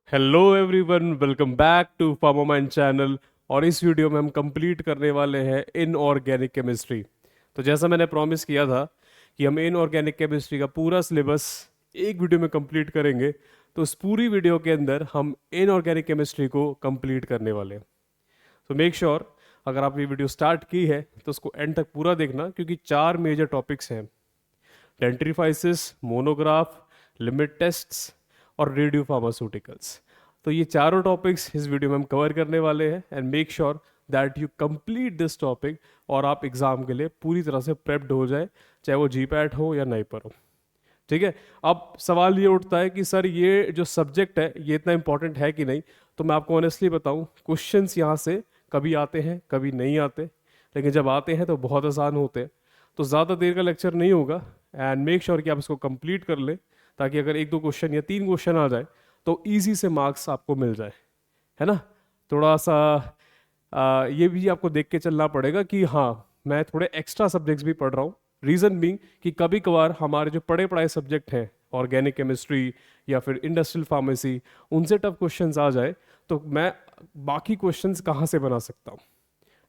Hello everyone, welcome back to Pharmamind channel. और इस video में हम कंप्लीट करने वाले हैं इनऑर्गेनिक केमिस्ट्री। तो जैसा मैंने प्रॉमिस किया था कि हम इनऑर्गेनिक केमिस्ट्री का पूरा सिलेबस एक वीडियो में कंप्लीट करेंगे, तो इस पूरी वीडियो के अंदर हम इनऑर्गेनिक केमिस्ट्री को कंप्लीट करने वाले हैं। तो मेक श्योर अगर आप ये वीडियो स्टार्ट की है तो उसको एंड तक पूरा देखना, क्योंकि 4 मेजर टॉपिक्स हैं: डेंट्रीफाइसिस, मोनोग्राफ, लिमिट टेस्ट्स और रेडियो फार्मास्यूटिकल्स। तो ये चारों टॉपिक्स इस वीडियो में हम कवर करने वाले हैं। And make sure that you complete this topic और आप एग्जाम के लिए पूरी तरह से प्रेप्ड हो जाए, चाहे वो जीपैट हो या नाइपर हो। ठीक है। अब सवाल ये उठता है कि सर ये जो सब्जेक्ट है ये इतना इंपॉर्टेंट है कि नहीं। तो मैं आपको ऑनेस्टली बताऊं, क्वेश्चंस यहाँ से कभी आते हैं कभी नहीं आते, लेकिन जब आते हैं तो बहुत आसान होते हैं। तो ज़्यादा देर का लेक्चर नहीं होगा, एंड मेक श्योर कि आप इसको कंप्लीट कर लें, ताकि अगर 1-2 क्वेश्चन या 3 क्वेश्चन आ जाए तो ईजी से मार्क्स आपको मिल जाए, है ना। थोड़ा सा ये भी आपको देख के चलना पड़ेगा कि हाँ, मैं थोड़े एक्स्ट्रा सब्जेक्ट्स भी पढ़ रहा हूँ। रीज़न बीइंग कि कभी कभार हमारे जो पढ़े पढ़ाए सब्जेक्ट हैं, ऑर्गेनिक केमिस्ट्री या फिर इंडस्ट्रियल फार्मेसी, उनसे टफ क्वेश्चंस आ जाए तो मैं बाकी क्वेश्चंस कहाँ से बना सकता हूँ,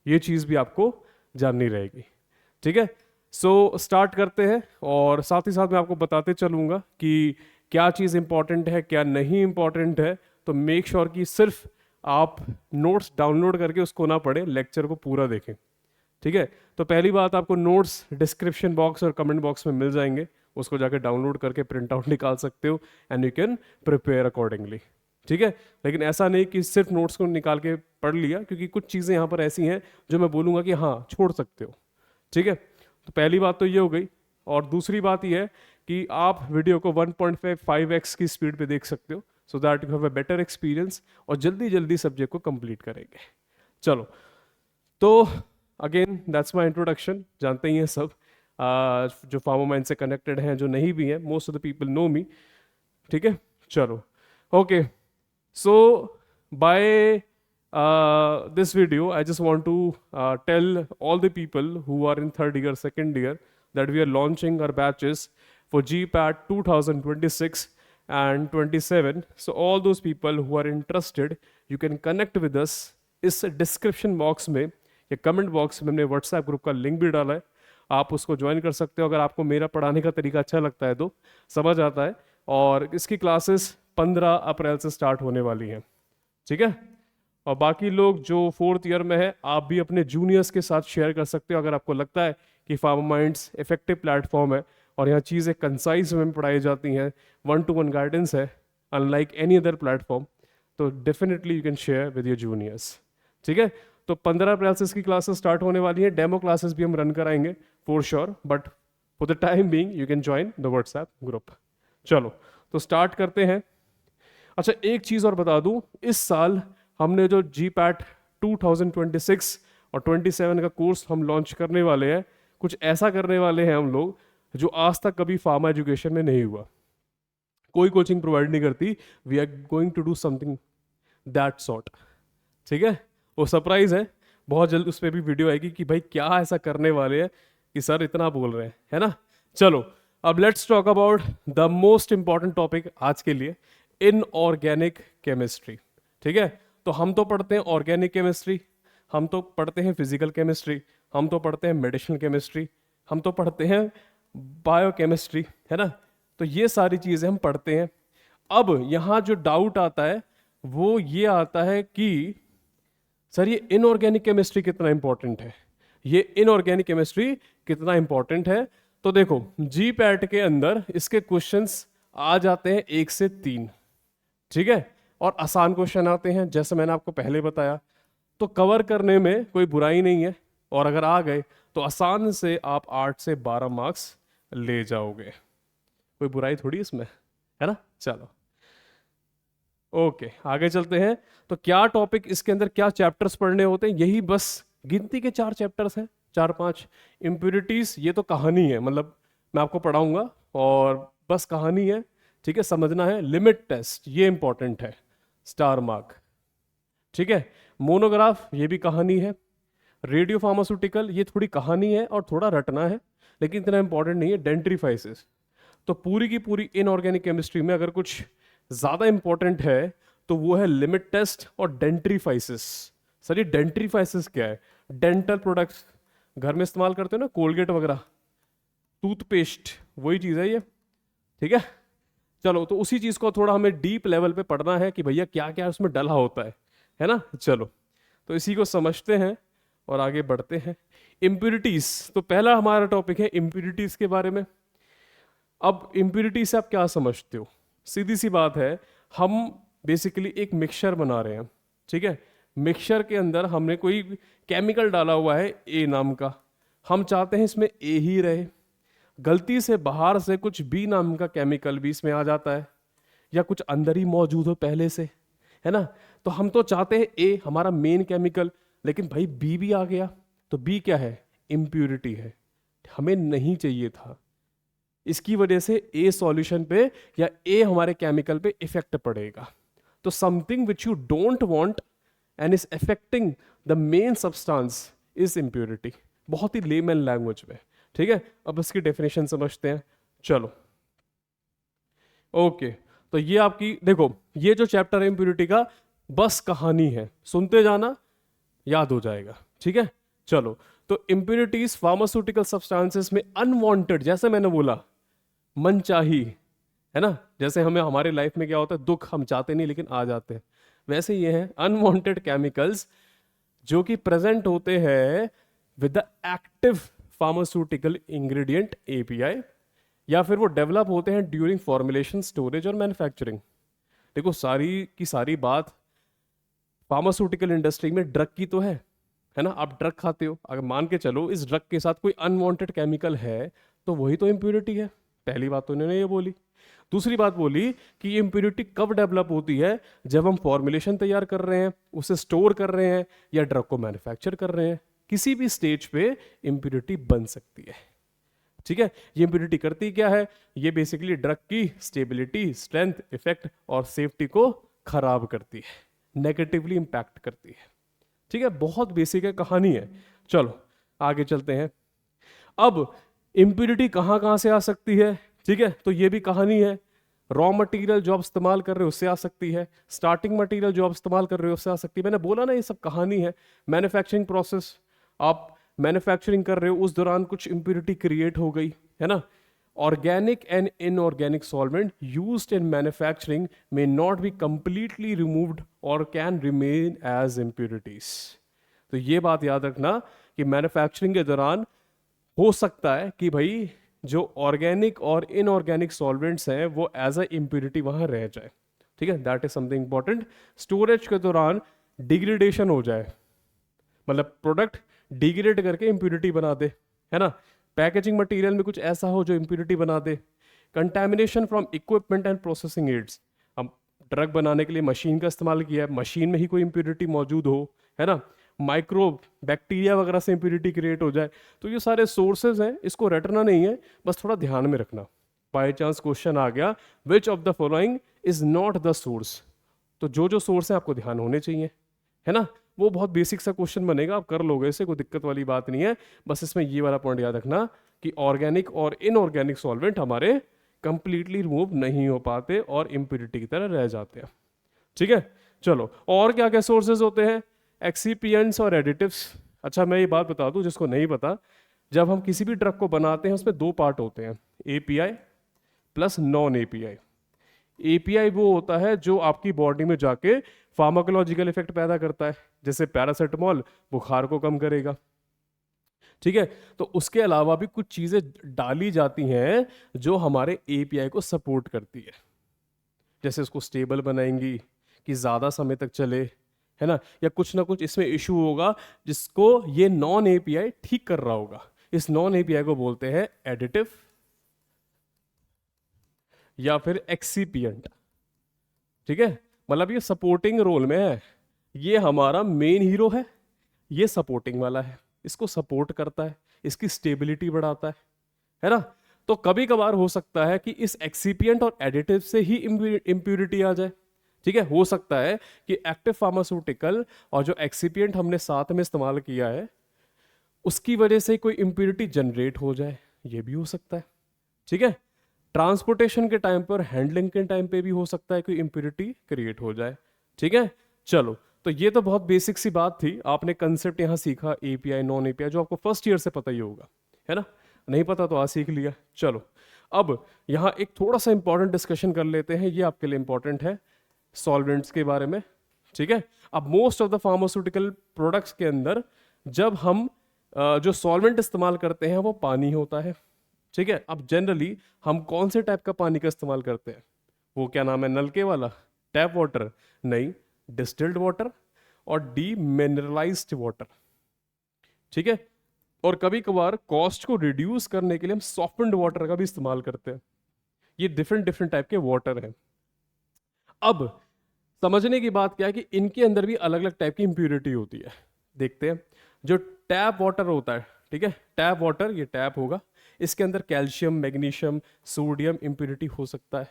ये चीज़ भी आपको जाननी रहेगी। ठीक है। सो स्टार्ट करते हैं, और साथ ही साथ मैं आपको बताते चलूँगा कि क्या चीज़ इंपॉर्टेंट है क्या नहीं इंपॉर्टेंट है। तो मेक श्योर कि सिर्फ आप नोट्स डाउनलोड करके उसको ना पढ़ें, लेक्चर को पूरा देखें। ठीक है। तो पहली बात, आपको नोट्स डिस्क्रिप्शन बॉक्स और कमेंट बॉक्स में मिल जाएंगे, उसको जाके डाउनलोड करके प्रिंट आउट निकाल सकते हो, and you can prepare accordingly. ठीक है। लेकिन ऐसा नहीं कि सिर्फ नोट्स को निकाल के पढ़ लिया, क्योंकि कुछ चीज़ें यहाँ पर ऐसी हैं जो मैं बोलूँगा कि हाँ छोड़ सकते हो। ठीक है। तो पहली बात तो ये हो गई। और दूसरी बात ये है कि आप वीडियो को 1.5x की स्पीड पे देख सकते हो, so that you have a better experience और जल्दी जल्दी सब्जेक्ट को कंप्लीट करेंगे। चलो, तो अगेन दैट्स माय इंट्रोडक्शन। जानते ही हैं सब, जो फार्मामाइंड से कनेक्टेड हैं, जो नहीं भी हैं, most of the people know me. ठीक है। चलो, okay. So, by this video, I just want to tell all the people who are in third year, second year, that we are launching our batches for GPAT 2026 and 27. So, all those people who are interested, you can connect with us. इस description box में या comment box में हमने WhatsApp group का link भी डाला है, आप उसको ज्वाइन कर सकते हो। अगर आपको मेरा पढ़ाने का तरीका अच्छा लगता है तो समझ आता है। और इसकी क्लासेस 15 अप्रैल से स्टार्ट होने वाली हैं। ठीक है। और बाकी लोग जो फोर्थ ईयर में है, आप भी अपने जूनियर्स के साथ शेयर कर सकते हो, अगर आपको लगता है कि फार्मामाइंड्स इफेक्टिव प्लेटफॉर्म है और यहाँ चीज़ें कंसाइज में पढ़ाई जाती हैं, 1-to-1 गाइडेंस है, अनलाइक एनी अदर प्लेटफॉर्म, तो definitely you can share with your juniors. ठीक है। तो 15 अप्रैल से इसकी क्लासेस स्टार्ट होने वाली है। डेमो क्लासेस भी हम रन कराएंगे for sure, but for the time being you can join the WhatsApp group. चलो, तो स्टार्ट करते हैं। अच्छा, एक चीज़ और बता दूं, इस साल हमने जो GPAT 2026 और 27 का कोर्स हम लॉन्च करने वाले हैं, कुछ ऐसा करने वाले हैं हम लोग जो आज तक कभी फार्मा एजुकेशन में नहीं हुआ। कोई कोचिंग प्रोवाइड नहीं करती। We are going to do something that sort. ठीक है। वो सरप्राइज है, बहुत जल्द उस पर भी वीडियो आएगी कि भाई क्या ऐसा करने वाले हैं कि सर इतना बोल रहे हैं, है ना। चलो, अब let's talk about the most important topic आज के लिए, इनऑर्गेनिक केमिस्ट्री। ठीक है। तो हम तो पढ़ते हैं ऑर्गेनिक केमिस्ट्री, हम तो पढ़ते हैं फिजिकल केमिस्ट्री, हम तो पढ़ते हैं मेडिसिनल केमिस्ट्री, हम तो पढ़ते हैं बायोकेमिस्ट्री, है ना। तो ये सारी चीज़ें हम पढ़ते हैं। अब यहाँ जो डाउट आता है वो ये आता है कि सर ये इनऑर्गेनिक केमिस्ट्री कितना इंपॉर्टेंट है, ये इनऑर्गेनिक केमिस्ट्री कितना इंपॉर्टेंट है। तो देखो, GPAT के अंदर इसके क्वेश्चंस आ जाते हैं 1 से 3। ठीक है। और आसान क्वेश्चन आते हैं, जैसे मैंने आपको पहले बताया। तो कवर करने में कोई बुराई नहीं है, और अगर आ गए तो आसान से आप 8 से 12 मार्क्स ले जाओगे, कोई बुराई थोड़ी इसमें, है ना। चलो, ओके, आगे चलते हैं। तो क्या टॉपिक इसके अंदर, क्या चैप्टर्स पढ़ने होते हैं, यही बस गिनती के 4 चैप्टर्स हैं, 4-5। इम्प्योरिटीज ये तो कहानी है, मतलब मैं आपको पढ़ाऊंगा और बस कहानी है। ठीक है, समझना है। लिमिट टेस्ट ये इंपॉर्टेंट है, स्टार मार्क। ठीक है। मोनोग्राफ ये भी कहानी है। रेडियो फार्मास्यूटिकल ये थोड़ी कहानी है और थोड़ा रटना है, लेकिन इतना इंपॉर्टेंट नहीं है। डेंट्रीफाइसिस तो पूरी की पूरी इनऑर्गेनिक केमिस्ट्री में अगर कुछ ज़्यादा इंपॉर्टेंट है तो वो है लिमिट टेस्ट और डेंट्रीफाइसिस। सर ये डेंट्रीफाइसिस क्या है? डेंटल प्रोडक्ट्स घर में इस्तेमाल करते हो ना, कोलगेट वगैरह, टूथपेस्ट, वही चीज़ है ये। ठीक है, चलो तो उसी चीज़ को थोड़ा हमें डीप लेवल पे पढ़ना है कि भैया क्या क्या उसमें डला होता है ना। चलो तो इसी को समझते हैं और आगे बढ़ते हैं। इम्प्यूरिटीज, तो पहला हमारा टॉपिक है इम्प्यूरिटीज के बारे में। अब इम्प्यूरिटी से आप क्या समझते हो? सीधी सी बात है, हम बेसिकली एक मिक्सचर बना रहे हैं। ठीक है, मिक्सचर के अंदर हमने कोई केमिकल डाला हुआ है ए नाम का, हम चाहते हैं इसमें ए ही रहे। गलती से बाहर से कुछ बी नाम का केमिकल भी इसमें आ जाता है, या कुछ अंदर ही मौजूद हो पहले से, है ना। तो हम तो चाहते हैं ए हमारा मेन केमिकल, लेकिन भाई बी भी आ गया, तो बी क्या है? इम्प्यूरिटी है, हमें नहीं चाहिए था। इसकी वजह से ए सॉल्यूशन पे या ए हमारे केमिकल पे इफेक्ट पड़ेगा। तो something which you don't want and is affecting the main substance is impurity, बहुत ही लेमन लैंग्वेज में। ठीक है, अब इसकी डेफिनेशन समझते हैं। चलो ओके, तो ये आपकी देखो, ये जो चैप्टर है इम्प्यूरिटी का, बस कहानी है, सुनते जाना, याद हो जाएगा। ठीक है, चलो तो इम्प्यूरिटीज फार्मास्यूटिकल सब्सटेंसेस में अनवांटेड, जैसे मैंने बोला मनचाही, है ना, जैसे हमें हमारे लाइफ में क्या होता है, दुख हम चाहते नहीं लेकिन आ जाते हैं, वैसे ये हैं अनवांटेड केमिकल्स जो कि प्रेजेंट होते हैं with the active pharmaceutical ingredient API, या फिर वो डेवलप होते हैं ड्यूरिंग फॉर्मुलेशन, स्टोरेज और मैन्युफैक्चरिंग। देखो सारी की सारी बात फार्मास्यूटिकल इंडस्ट्री में ड्रग की तो है ना। आप ड्रग खाते हो, अगर मान के चलो इस ड्रग के साथ कोई अनवांटेड केमिकल है, तो वही तो इम्प्यूरिटी है। पहली बात तो इन्होंने ये बोली। दूसरी बात बोली कि ये इम्प्यूरिटी कब डेवलप होती है? जब हम फॉर्मुलेशन तैयार कर रहे हैं, उसे स्टोर कर रहे हैं, या ड्रग को मैन्युफैक्चर कर रहे हैं, किसी भी स्टेज पे इम्प्यूरिटी बन सकती है। ठीक है, ये इम्प्यूरिटी करती क्या है? ये बेसिकली ड्रग की स्टेबिलिटी, स्ट्रेंथ, इफेक्ट और सेफ्टी को खराब करती है, नेगेटिवली इंपैक्ट करती है। ठीक है, बहुत बेसिक है, कहानी है। चलो आगे चलते हैं। अब इम्प्यूरिटी कहाँ कहाँ से आ सकती है? ठीक है, तो ये भी कहानी है। रॉ मटेरियल जो आप इस्तेमाल कर रहे हो उससे आ सकती है, स्टार्टिंग मटेरियल जो आप इस्तेमाल कर रहे हो उससे आ सकती है। मैंने बोला ना ये सब कहानी है। मैन्युफैक्चरिंग प्रोसेस, आप मैन्युफैक्चरिंग कर रहे हो, उस दौरान कुछ इम्प्यूरिटी क्रिएट हो गई, है ना। Organic and inorganic solvent used in manufacturing may not be completely removed और कैन रिमेन एज इम्प्यूरिटीज। तो ये बात याद रखना कि मैन्युफैक्चरिंग के दौरान हो सकता है कि भाई जो ऑर्गेनिक और इनऑर्गेनिक सॉल्वेंट्स हैं वो एज अ इम्प्यूरिटी वहां रह जाए। ठीक है, that is something important. Storage के दौरान डिग्रेडेशन हो जाए, मतलब प्रोडक्ट डिग्रेड करके इम्प्यूरिटी बना दे, है ना। पैकेजिंग मटेरियल में कुछ ऐसा हो जो इम्प्यूरिटी बना दे। Contamination from equipment and processing aids, हम ड्रग बनाने के लिए मशीन का इस्तेमाल किया है, मशीन में ही कोई इम्प्यूरिटी मौजूद हो, है ना। माइक्रोब बैक्टीरिया वगैरह से इम्प्यूरिटी क्रिएट हो जाए, तो ये सारे सोर्सेज हैं, इसको रटना नहीं है, बस थोड़ा ध्यान में रखना। बाई चांस क्वेश्चन आ गया which of the following is not the source, तो जो जो सोर्स है आपको ध्यान होने चाहिए, है ना। वो बहुत बेसिक सा क्वेश्चन बनेगा, आप कर लोगे इसे, कोई दिक्कत वाली बात नहीं है। बस इसमें ये वाला पॉइंट याद रखना कि ऑर्गेनिक और इनऑर्गेनिक सॉल्वेंट हमारे कंप्लीटली रिमूव नहीं हो पाते और इम्प्यूरिटी की तरह रह जाते हैं। ठीक है, चलो और क्या क्या सोर्सेज होते हैं? एक्सीपियंट्स और एडिटिव्स। अच्छा मैं ये बात बता दूं जिसको नहीं पता, जब हम किसी भी ड्रग को बनाते हैं उसमें दो पार्ट होते हैं, API plus non API. API वो होता है जो आपकी बॉडी में जाके फार्माकोलॉजिकल इफेक्ट पैदा करता है, जैसे पैरासिटामोल बुखार को कम करेगा। ठीक है, तो उसके अलावा भी कुछ चीजें डाली जाती हैं जो हमारे एपीआई को सपोर्ट करती है, जैसे उसको स्टेबल बनाएंगी कि ज्यादा समय तक चले, है ना, या कुछ ना कुछ इसमें इशू होगा जिसको ये नॉन एपीआई ठीक कर रहा होगा। इस नॉन एपीआई को बोलते हैं एडिटिव या फिर एक्सीपियंट। ठीक है, मतलब ये सपोर्टिंग रोल में है, ये हमारा मेन हीरो है, ये सपोर्टिंग वाला है, इसको सपोर्ट करता है, इसकी स्टेबिलिटी बढ़ाता है ना। तो कभी कभार हो सकता है कि इस एक्सीपियंट और एडिटिव से ही इम्प्यूरिटी आ जाए। ठीक है, हो सकता है कि एक्टिव फार्मास्यूटिकल और जो एक्सीपियंट हमने साथ में इस्तेमाल किया है उसकी वजह से कोई इम्प्यूरिटी जनरेट हो जाए, ये भी हो सकता है। ठीक है, ट्रांसपोर्टेशन के टाइम पर, हैंडलिंग के टाइम पे भी हो सकता है कोई इम्प्यूरिटी क्रिएट हो जाए। ठीक है, चलो। तो ये तो बहुत बेसिक सी बात थी, आपने कंसेप्ट यहाँ सीखा एपीआई नॉन एपीआई, जो आपको फर्स्ट ईयर से पता ही होगा, है ना। नहीं पता तो आज सीख लिया। चलो, अब यहाँ एक थोड़ा सा इंपॉर्टेंट डिस्कशन कर लेते हैं, ये आपके लिए इंपॉर्टेंट है, सॉल्वेंट्स के बारे में। ठीक है, अब most of the pharmaceutical products के अंदर जब हम जो सॉल्वेंट इस्तेमाल करते हैं वो पानी होता है। ठीक है, अब जनरली हम कौन से टाइप का पानी का इस्तेमाल करते हैं? वो क्या नाम है, नलके वाला, टैप वाटर? नहीं, डिस्टिल्ड वाटर और डीमिनरलाइज्ड वाटर। ठीक है, और कभी कभार कॉस्ट को रिड्यूस करने के लिए हम सॉफ्टन्ड वाटर का भी इस्तेमाल करते हैं। ये डिफरेंट डिफरेंट टाइप के वाटर हैं। अब समझने की बात क्या है कि इनके अंदर भी अलग अलग टाइप की इंप्यूरिटी होती है। देखते हैं, जो टैप वाटर होता है, ठीक है, टैप वाटर, ये टैप होगा, इसके अंदर कैल्शियम, मैग्नीशियम, सोडियम इंप्यूरिटी हो सकता है,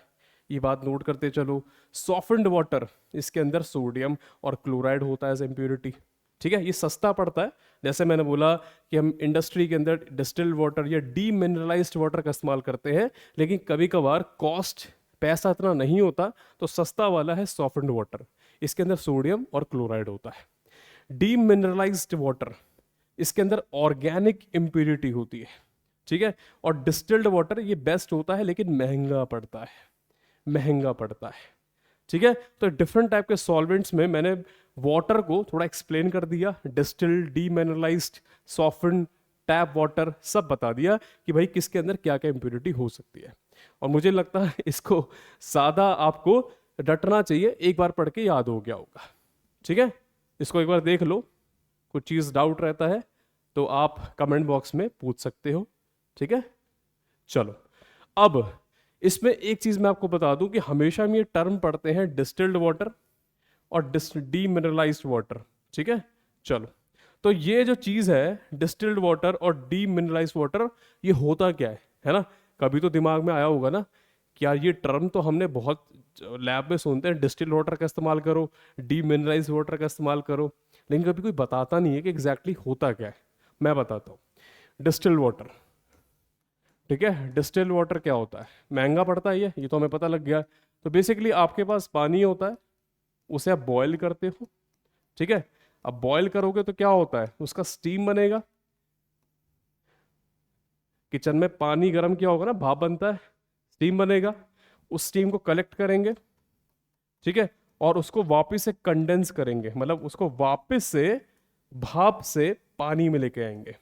ये बात नोट करते चलो। सॉफ्टन्ड वाटर, इसके अंदर सोडियम और क्लोराइड होता है एज इंप्यूरिटी। ठीक है, ये सस्ता पड़ता है, जैसे मैंने बोला कि हम इंडस्ट्री के अंदर डिस्टिल्ड वाटर या डीमिनरलाइज्ड वाटर का इस्तेमाल करते हैं, लेकिन कभी कभार कॉस्ट, पैसा इतना नहीं होता, तो सस्ता वाला है सॉफ्टन्ड वाटर, इसके अंदर सोडियम और क्लोराइड होता है। डीमिनरलाइज्ड वाटर, इसके अंदर ऑर्गेनिक इंप्यूरिटी होती है। ठीक है, और डिस्टिल्ड वाटर ये बेस्ट होता है, लेकिन महंगा पड़ता है, महंगा पड़ता है। ठीक है, तो डिफरेंट टाइप के सॉल्वेंट्स में मैंने वाटर को थोड़ा एक्सप्लेन कर दिया, डिस्टिल्ड, डीमिनरलाइज्ड, सॉफ्टन्ड, टैप वाटर, सब बता दिया कि भाई किसके अंदर क्या क्या इंप्यूरिटी हो सकती है। और मुझे लगता है इसको सादा आपको रटना चाहिए, एक बार पढ़ के याद हो गया होगा। ठीक है, इसको एक बार देख लो, कुछ चीज़ डाउट रहता है तो आप कमेंट बॉक्स में पूछ सकते हो। ठीक है, चलो। अब इसमें एक चीज़ मैं आपको बता दूं कि हमेशा हम ये टर्म पढ़ते हैं, डिस्टिल्ड वाटर और डीमिनरलाइज्ड वाटर। ठीक है, चलो, तो ये जो चीज़ है डिस्टिल्ड वाटर और डीमिनरलाइज्ड वाटर, ये होता क्या है ना। कभी तो दिमाग में आया होगा ना कि यार ये टर्म तो हमने बहुत लैब में सुनते हैं, डिस्टिल्ड वाटर का इस्तेमाल करो, डीमिनरलाइज्ड वाटर का इस्तेमाल करो, लेकिन कभी कोई बताता नहीं है कि एग्जैक्टली होता क्या है। मैं बताता हूँ, डिस्टिल्ड वाटर, ठीक है, डिस्टिल्ड वाटर क्या होता है, महंगा पड़ता है ये तो हमें पता लग गया। तो बेसिकली आपके पास पानी होता है, उसे आप बॉयल करते हो। ठीक है, अब बॉयल करोगे तो क्या होता है, उसका स्टीम बनेगा। किचन में पानी गर्म किया होगा ना, भाप बनता है, स्टीम बनेगा, उस स्टीम को कलेक्ट करेंगे। ठीक है, और उसको वापस से कंडेंस करेंगे, मतलब उसको वापस से भाप से पानी में लेके आएंगे।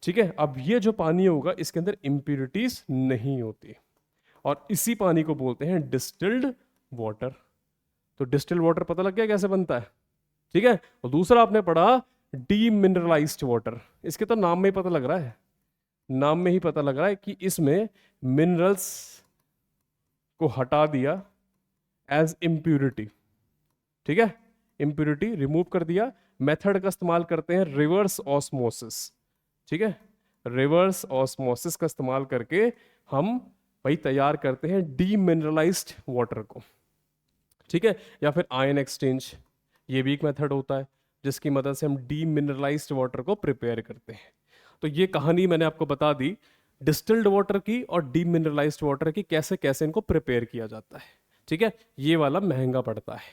ठीक है, अब ये जो पानी होगा इसके अंदर इंप्यूरिटीज नहीं होती, और इसी पानी को बोलते हैं डिस्टिल्ड वाटर। तो डिस्टिल्ड वाटर पता लग गया कैसे बनता है। ठीक है, और दूसरा आपने पढ़ा डीमिनरलाइज्ड वाटर, इसके तो नाम में ही पता लग रहा है, नाम में ही पता लग रहा है कि इसमें मिनरल्स को हटा दिया एज इम्प्यूरिटी। ठीक है, इम्प्यूरिटी रिमूव कर दिया। मेथड का इस्तेमाल करते हैं रिवर्स ऑस्मोसिस। ठीक है, रिवर्स ऑस्मोसिस का इस्तेमाल करके हम वही तैयार करते हैं डीमिनरलाइज्ड वाटर को। ठीक है, या फिर आयन एक्सचेंज, ये भी एक मेथड होता है जिसकी मदद से हम डीमिनरलाइज्ड वाटर को प्रिपेयर करते हैं। तो ये कहानी मैंने आपको बता दी डिस्टिल्ड वाटर की और डीमिनरलाइज्ड वाटर की, कैसे कैसे इनको प्रिपेयर किया जाता है। ठीक है, ये वाला महंगा पड़ता है।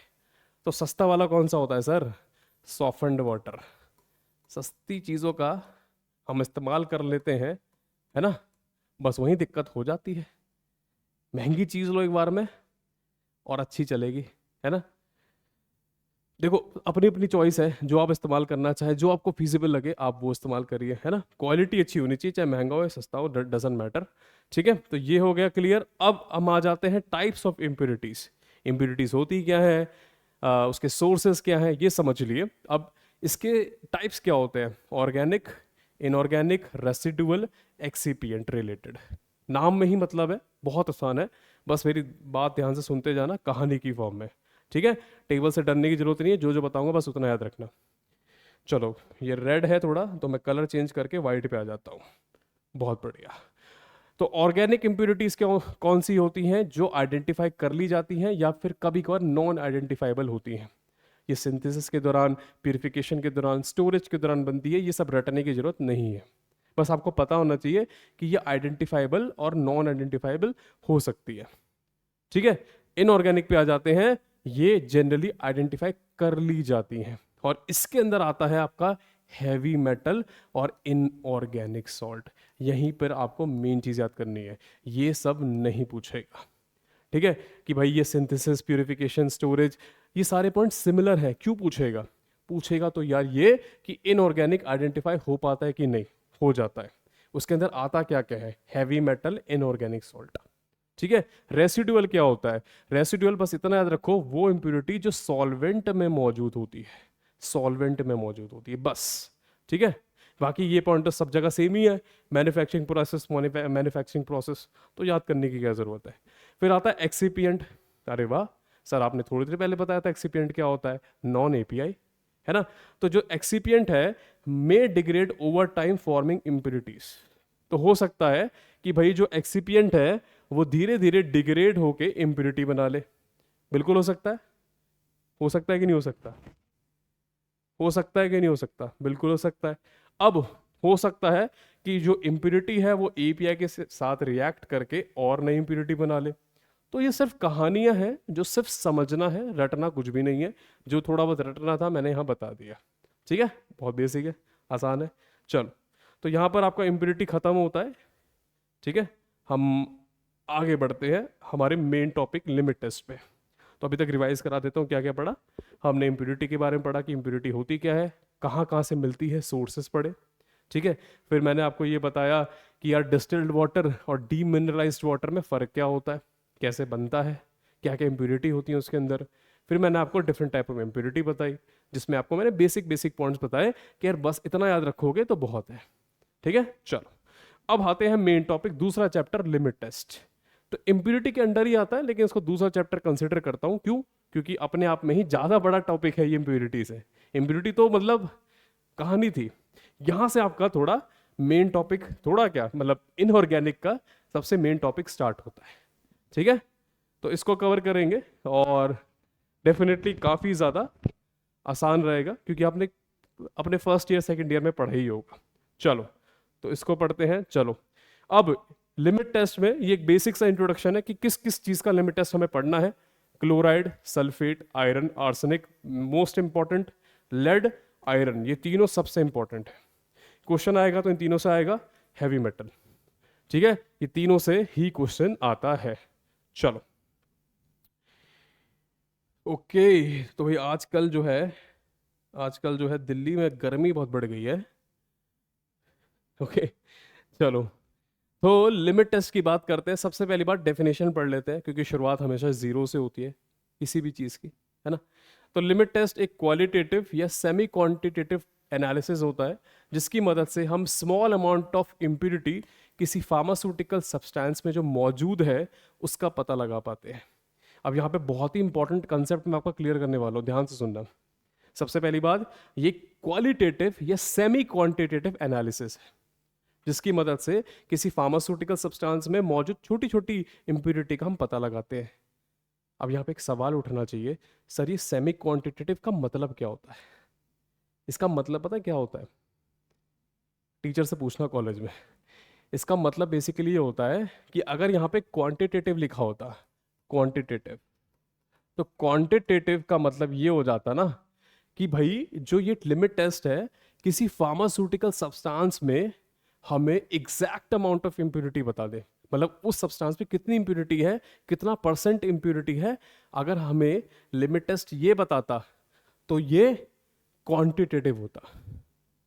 तो सस्ता वाला कौन सा होता है सर, सॉफ्टन्ड वाटर। सस्ती चीज़ों का हम इस्तेमाल कर लेते हैं, है ना, बस वही दिक्कत हो जाती है। महंगी चीज़ लो एक बार में और अच्छी चलेगी, है ना। देखो, अपनी अपनी चॉइस है, जो आप इस्तेमाल करना चाहे, जो आपको फिजिबल लगे आप वो इस्तेमाल करिए, है ना। क्वालिटी अच्छी होनी चाहिए, चाहे महंगा हो या सस्ता हो, डजंट मैटर। ठीक है, तो ये हो गया क्लियर। अब हम आ जाते हैं टाइप्स ऑफ इम्प्यूरिटीज। इम्प्यूरिटीज होती क्या है, उसके सोर्सेस क्या है, ये समझ लिए। अब इसके टाइप्स क्या होते हैं, organic, inorganic, residual, excipient related. नाम में ही मतलब है, बहुत आसान है, बस मेरी बात ध्यान से सुनते जाना कहानी की फॉर्म में। ठीक है, टेबल से डरने की जरूरत नहीं है, जो जो बताऊंगा बस उतना याद रखना। चलो, ये रेड है थोड़ा, तो मैं कलर चेंज करके वाइट पे आ जाता हूँ। बहुत बढ़िया। तो ऑर्गेनिक इम्प्यूरिटीज कौन सी होती हैं, जो आइडेंटिफाई कर ली जाती हैं या फिर कभी कभार नॉन आइडेंटिफाइबल होती हैं। ये सिंथेसिस के दौरान, प्यूरिफिकेशन के दौरान, स्टोरेज के दौरान बनती है, ये सब रटने की जरूरत नहीं है, बस आपको पता होना चाहिए कि ये आइडेंटिफाइबल और नॉन आइडेंटिफाइबल हो सकती है। ठीक है, इनऑर्गेनिक पे आ जाते हैं। ये जनरली आइडेंटिफाई कर ली जाती हैं। और इसके अंदर आता है आपका हैवी मेटल और इनऑर्गेनिक सॉल्ट। यहीं पर आपको मेन चीज याद करनी है, ये सब नहीं पूछेगा, ठीक है, कि भाई ये सिंथेसिस, प्यूरिफिकेशन, स्टोरेज, ये सारे पॉइंट सिमिलर है। क्यों पूछेगा? पूछेगा तो यार ये कि इनऑर्गेनिक आइडेंटिफाई हो पाता है कि नहीं, हो जाता है। उसके अंदर आता क्या क्या है? हैवी मेटल, इनऑर्गेनिक सॉल्ट, ठीक है। रेसिडुअल क्या होता है? रेसिडुअल बस इतना याद रखो, वो इंप्योरिटी जो सॉल्वेंट में मौजूद होती है, सॉल्वेंट में मौजूद होती है बस, ठीक है। बाकी ये पॉइंट सब जगह सेम ही है, मैन्युफैक्चरिंग प्रोसेस, मैन्युफैक्चरिंग प्रोसेस, तो याद करने की क्या जरूरत है। फिर आता है एक्सिपिएंट। अरे वाह सर, आपने थोड़ी देर पहले बताया था एक्सिपिएंट क्या होता है, नॉन एपीआई, है ना। तो जो एक्सिपिएंट है may degrade over time forming impurities. तो हो सकता है कि भाई जो एक्सिपिएंट है वो धीरे धीरे डिग्रेड होके इम्प्योरिटी बना ले। बिल्कुल हो सकता है। हो सकता है कि नहीं हो सकता? हो सकता है कि नहीं हो सकता? बिल्कुल हो सकता है। अब हो सकता है कि जो इम्प्योरिटी है वो एपीआई के साथ रिएक्ट करके और नई इम्प्योरिटी बना ले। तो ये सिर्फ कहानियां हैं जो सिर्फ समझना है, रटना कुछ भी नहीं है। जो थोड़ा बहुत रटना था मैंने यहाँ बता दिया, ठीक है। बहुत बेसिक है, आसान है। चलो, तो यहाँ पर आपका इम्प्योरिटी खत्म होता है, ठीक है। हम आगे बढ़ते हैं हमारे मेन टॉपिक लिमिट टेस्ट पे। तो अभी तक रिवाइज करा देता हूँ क्या क्या पढ़ा। हमने इम्प्योरिटी के बारे में पढ़ा कि इम्प्योरिटी होती क्या है, कहाँ कहाँ से मिलती है, सोर्सेस पढ़े, ठीक है। फिर मैंने आपको ये बताया कि यार डिस्टिल्ड वाटर और डीमिनरलाइज्ड वाटर में फ़र्क क्या होता है, कैसे बनता है, क्या क्या इम्प्योरिटी होती है उसके अंदर। फिर मैंने आपको डिफरेंट टाइप ऑफ इम्प्योरिटी बताई, जिसमें आपको मैंने बेसिक बेसिक पॉइंट्स बताए कि यार बस इतना याद रखोगे तो बहुत है, ठीक है। चलो, अब आते हैं मेन टॉपिक, दूसरा चैप्टर लिमिट टेस्ट। तो इम्प्योरिटी के अंडर ही आता है, लेकिन इसको दूसरा चैप्टर कंसिडर करता हूँ। क्यों? क्योंकि अपने आप में ही ज़्यादा बड़ा टॉपिक है ये इम्प्योरिटी से। इम्प्योरिटी तो मतलब कहानी थी, यहाँ से आपका थोड़ा मेन टॉपिक, थोड़ा क्या मतलब इनऑर्गेनिक का सबसे मेन टॉपिक स्टार्ट होता है, ठीक है। तो इसको कवर करेंगे और डेफिनेटली काफ़ी ज़्यादा आसान रहेगा, क्योंकि आपने अपने फर्स्ट ईयर सेकंड ईयर में पढ़ा ही होगा। चलो, तो इसको पढ़ते हैं। चलो, अब लिमिट टेस्ट में ये एक बेसिक सा इंट्रोडक्शन है कि किस किस चीज़ का लिमिट टेस्ट हमें पढ़ना है। Chloride, sulphate, iron, arsenic, most important lead, iron, ये तीनों सबसे इंपॉर्टेंट है। क्वेश्चन आएगा तो इन तीनों से आएगा। हैवी मेटल, ठीक है, ये तीनों से ही क्वेश्चन आता है। चलो, ओके। तो भाई आजकल जो है दिल्ली में गर्मी बहुत बढ़ गई है। ओके, चलो, तो लिमिट टेस्ट की बात करते हैं। सबसे पहली बात डेफिनेशन पढ़ लेते हैं, क्योंकि शुरुआत हमेशा जीरो से होती है किसी भी चीज़ की, है ना। तो लिमिट टेस्ट एक क्वालिटेटिव या सेमी क्वांटिटेटिव एनालिसिस होता है, जिसकी मदद से हम स्मॉल अमाउंट ऑफ इम्प्योरिटी किसी फार्मास्यूटिकल सब्सटेंस में जो मौजूद है उसका पता लगा पाते हैं। अब यहाँ पे बहुत ही इंपॉर्टेंट कंसेप्ट मैं आपको क्लियर करने वाला हूँ, ध्यान से सुनना। सबसे पहली बात, ये क्वालिटेटिव या सेमी क्वांटिटेटिव एनालिसिस है, जिसकी मदद से किसी फार्मास्यूटिकल सब्सटेंस में मौजूद छोटी छोटी इम्प्योरिटी का हम पता लगाते हैं। अब यहाँ पे एक सवाल उठना चाहिए, सर ये सेमी क्वांटिटेटिव का मतलब क्या होता है? इसका मतलब पता है क्या होता है? टीचर से पूछना कॉलेज में। इसका मतलब बेसिकली ये होता है कि अगर यहाँ पे क्वांटिटेटिव लिखा होता, क्वांटिटेटिव, तो क्वांटिटेटिव का मतलब ये हो जाता ना कि भाई जो ये लिमिट टेस्ट है, किसी फार्मास्यूटिकल सब्सटेंस में हमें एग्जैक्ट अमाउंट ऑफ इम्प्योरिटी बता दे, मतलब उस सब्सटेंस में कितनी इम्प्योरिटी है, कितना परसेंट इम्प्योरिटी है। अगर हमें लिमिट टेस्ट ये बताता तो ये क्वांटिटेटिव होता,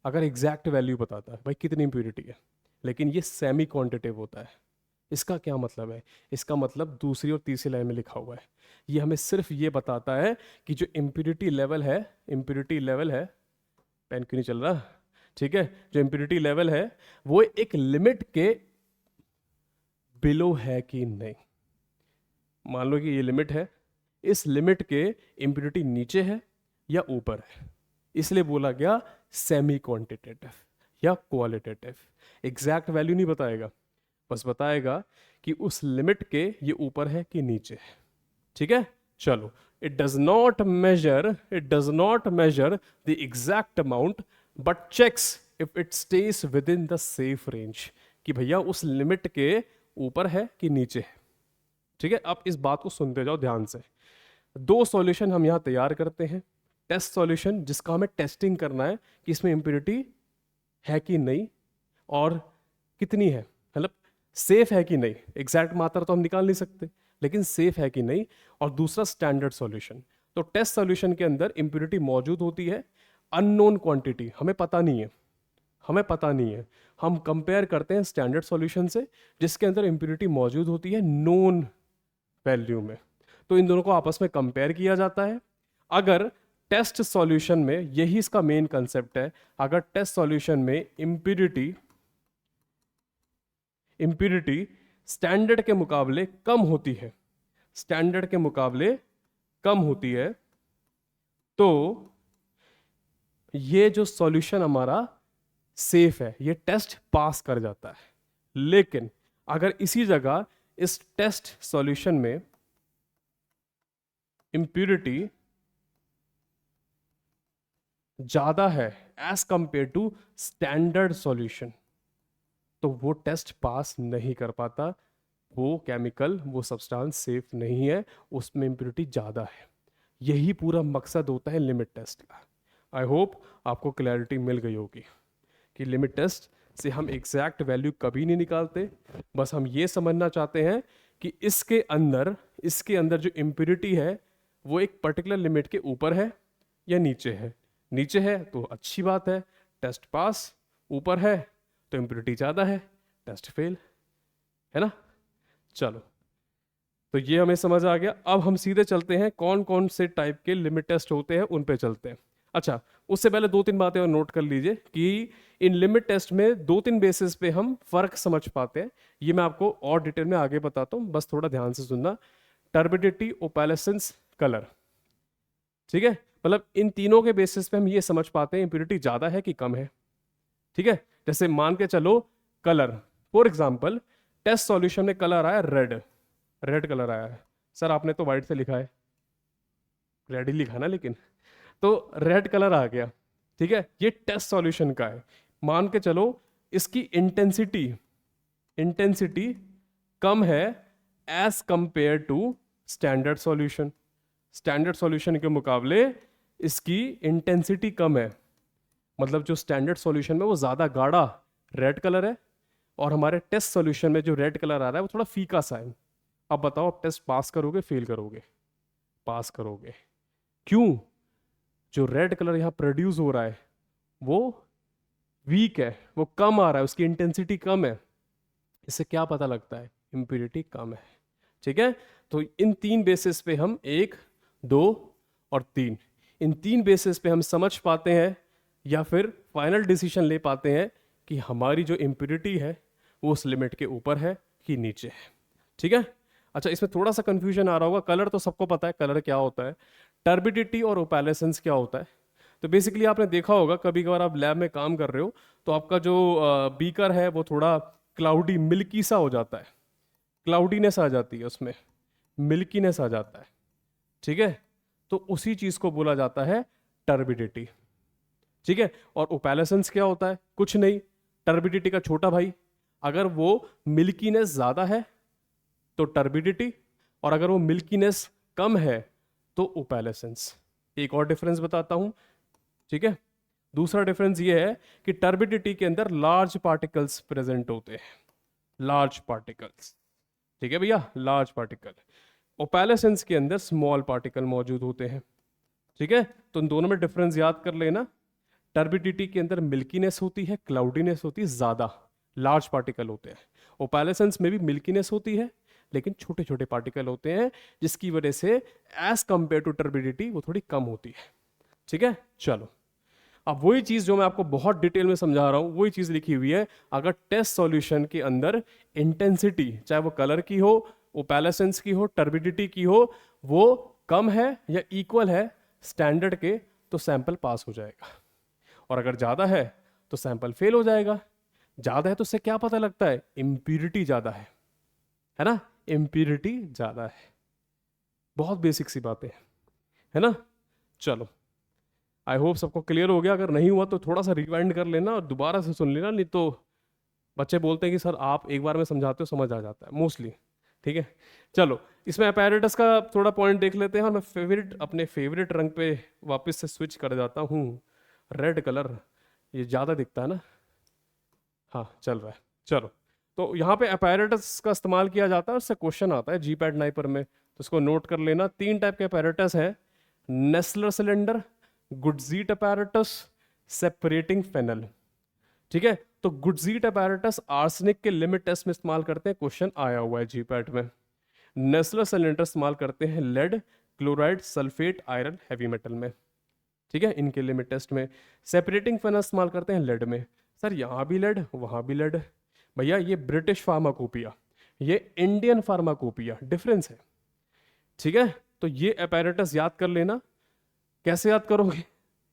अगर एग्जैक्ट वैल्यू बताता है भाई कितनी इम्प्योरिटी है। लेकिन ये सेमी क्वांटिटेटिव होता है। इसका क्या मतलब है? इसका मतलब दूसरी और तीसरी लाइन में लिखा हुआ है। ये हमें सिर्फ ये बताता है कि जो इम्प्योरिटी लेवल है, इम्प्योरिटी लेवल है, पेन क्यों नहीं चल रहा, ठीक है, जो इम्प्योरिटी लेवल है वो एक लिमिट के बिलो है कि नहीं। मान लो कि ये लिमिट है, इस लिमिट के इम्प्योरिटी नीचे है या ऊपर है, इसलिए बोला गया सेमी क्वांटिटेटिव या क्वालिटेटिव। एग्जैक्ट वैल्यू नहीं बताएगा, बस बताएगा कि उस लिमिट के ये ऊपर है कि नीचे है, ठीक है। चलो, it does not measure the exact amount but checks if it stays within the safe range, कि भैया उस लिमिट के ऊपर है कि नीचे है, ठीक है। अब इस बात को सुनते जाओ ध्यान से। दो सॉल्यूशन हम यहाँ तैयार करते हैं, टेस्ट सॉल्यूशन जिसका हमें टेस्टिंग करना है कि इसमें इम्प्योरिटी है कि नहीं और कितनी है, मतलब सेफ है कि नहीं। एग्जैक्ट मात्रा तो हम निकाल नहीं सकते, लेकिन सेफ है कि नहीं। और दूसरा स्टैंडर्ड सॉल्यूशन। तो टेस्ट सॉल्यूशन के अंदर इम्प्योरिटी मौजूद होती है, अननोन क्वांटिटी, हमें पता नहीं है, हमें पता नहीं है। हम कंपेयर करते हैं स्टैंडर्ड सॉल्यूशन से जिसके अंदर इम्प्योरिटी मौजूद होती है नोन वैल्यू में। तो इन दोनों को आपस में कंपेयर किया जाता है। अगर टेस्ट सॉल्यूशन में, यही इसका मेन कंसेप्ट है, अगर टेस्ट सॉल्यूशन में इम्प्योरिटी स्टैंडर्ड के मुकाबले कम होती है, स्टैंडर्ड के मुकाबले कम होती है, तो ये जो सॉल्यूशन हमारा सेफ है, ये टेस्ट पास कर जाता है। लेकिन अगर इसी जगह इस टेस्ट सॉल्यूशन में इम्प्योरिटी ज्यादा है as compare to standard solution, तो वो टेस्ट पास नहीं कर पाता, वो केमिकल, वो सब्सटेंस सेफ नहीं है, उसमें इम्प्योरिटी ज़्यादा है। यही पूरा मकसद होता है लिमिट टेस्ट का। आई होप आपको क्लैरिटी मिल गई होगी कि लिमिट टेस्ट से हम एग्जैक्ट वैल्यू कभी नहीं निकालते, बस हम ये समझना चाहते हैं कि इसके अंदर जो इम्प्योरिटी है वो एक पर्टिकुलर लिमिट के ऊपर है या नीचे है। नीचे है तो अच्छी बात है, टेस्ट पास। ऊपर है तो इम्प्योरिटी ज़्यादा है, टेस्ट फेल, है ना। चलो, तो ये हमें समझ आ गया। अब हम सीधे चलते हैं कौन कौन से टाइप के लिमिट टेस्ट होते हैं उन पे चलते हैं। अच्छा, उससे पहले दो तीन बातें और नोट कर लीजिए कि इन लिमिट टेस्ट में दो तीन बेसिस पे हम फर्क समझ पाते हैं। ये मैं आपको और डिटेल में आगे बताता हूँ, बस थोड़ा ध्यान से सुनना। टर्बिडिटी, ओपेलेसेंस, कलर, ठीक है। मतलब इन तीनों के बेसिस पे हम ये समझ पाते हैं इम्प्योरिटी ज़्यादा है कि कम है, ठीक है। जैसे मान के चलो colour, for example test solution में कलर आया रेड कलर आया है। सर आपने तो व्हाइट से लिखा है, रेड ही लिखा ना, लेकिन तो रेड कलर आ गया, ठीक है। ये टेस्ट सॉल्यूशन का है। मान के चलो इसकी इंटेंसिटी कम है as compare to standard solution. Standard solution के मुकाबले इसकी इंटेंसिटी कम है, मतलब जो स्टैंडर्ड सॉल्यूशन में वो ज़्यादा गाढ़ा रेड कलर है और हमारे टेस्ट सॉल्यूशन में जो रेड कलर आ रहा है वो थोड़ा फीका सा है। अब बताओ, आप टेस्ट पास करोगे फेल करोगे? पास करोगे। क्यों? जो रेड कलर यहाँ प्रोड्यूस हो रहा है वो वीक है, वो कम आ रहा है, उसकी इंटेंसिटी कम है। इससे क्या पता लगता है? इम्प्योरिटी कम है, ठीक है। तो इन तीन बेसिस पे हम 1, 2 और 3, इन तीन बेसिस पे हम समझ पाते हैं या फिर फाइनल डिसीजन ले पाते हैं कि हमारी जो इम्प्योरिटी है वो उस लिमिट के ऊपर है कि नीचे है, ठीक है। अच्छा, इसमें थोड़ा सा कंफ्यूजन आ रहा होगा। कलर तो सबको पता है, कलर क्या होता है। टर्बिडिटी और ओपेलेसेंस क्या होता है? तो बेसिकली आपने देखा होगा, कभी कभार आप लैब में काम कर रहे हो तो आपका जो बीकर है वो थोड़ा क्लाउडी, मिल्की सा हो जाता है, क्लाउडीनेस आ जाती है उसमें, मिल्कीनेस आ जाता है, ठीक है। तो उसी चीज को बोला जाता है टर्बिडिटी, ठीक है। और ओपेलेसेंस क्या होता है? कुछ नहीं, टर्बिडिटी का छोटा भाई। अगर वो मिल्कीनेस ज्यादा है तो टर्बिडिटी, और अगर वो मिल्कीनेस कम है तो ओपेलेसेंस। एक और डिफरेंस बताता हूं, ठीक है। दूसरा डिफरेंस ये है कि टर्बिडिटी के अंदर लार्ज पार्टिकल्स प्रेजेंट होते हैं, लार्ज पार्टिकल्स, ठीक है भैया, लार्ज पार्टिकल। ओपेलेसेंस के अंदर स्मॉल पार्टिकल मौजूद होते हैं, ठीक है। तो इन दोनों में डिफरेंस याद कर लेना। टर्बिडिटी के अंदर मिल्कीनेस होती है, क्लाउडीनेस होती है, ज्यादा लार्ज पार्टिकल होते हैं। ओपेलेसेंस में भी मिल्कीनेस होती है लेकिन छोटे छोटे पार्टिकल होते हैं, जिसकी वजह से एज कंपेयर टू टर्बिडिटी वो थोड़ी कम होती है, ठीक है। चलो, अब वही चीज जो मैं आपको बहुत डिटेल में समझा रहा हूं वही चीज लिखी हुई है। अगर टेस्ट सॉल्यूशन के अंदर इंटेंसिटी, चाहे वो कलर की हो, ओपेलेसेंस की हो, टर्बिडिटी की हो, वो कम है या इक्वल है स्टैंडर्ड के, तो सैंपल पास हो जाएगा। और अगर ज्यादा है तो सैंपल फेल हो जाएगा। ज्यादा है तो उससे क्या पता लगता है? इम्प्योरिटी ज्यादा है ना, इम्प्योरिटी ज्यादा है। बहुत बेसिक सी बातें है ना। चलो, आई होप सबको क्लियर हो गया। अगर नहीं हुआ तो थोड़ा सा रिवाइंड कर लेना और दोबारा से सुन लेना, नहीं तो बच्चे बोलते हैं कि सर आप एक बार में समझाते हो समझ आ जाता है मोस्टली, ठीक है, चलो इसमें अपैरेटस का थोड़ा पॉइंट देख लेते हैं। और मैं अपने फेवरेट रंग पे वापस से स्विच कर जाता हूँ, रेड कलर, ये ज़्यादा दिखता है ना, हाँ चल रहा है। चलो, तो यहाँ पे अपैरेटस का इस्तेमाल किया जाता है, उससे क्वेश्चन आता है जीपैट नाइपर में, तो इसको नोट कर लेना। 3 टाइप के अपैरेटस हैं, Nessler cylinder, Gutzeit apparatus, separating funnel. ठीक है, तो गुडजीट अपैरेटस आर्सेनिक के लिमिट टेस्ट में इस्तेमाल करते हैं, क्वेश्चन आया हुआ है जीपैट में। नेस्लर सिलेंडर इस्तेमाल करते हैं lead, chloride, sulphate, iron, heavy metal में। ठीक है, इनके लिमिट टेस्ट में। सेपरेटिंग फेनल इस्तेमाल करते हैं लेड में। सर यहाँ भी लेड, वहाँ भी लेड। भैया ये ब्रिटिश फार्माकोपिया, ये इंडियन फार्माकोपिया, डिफरेंस है। ठीक है, तो ये अपैरेटस याद कर लेना। कैसे याद करोगे?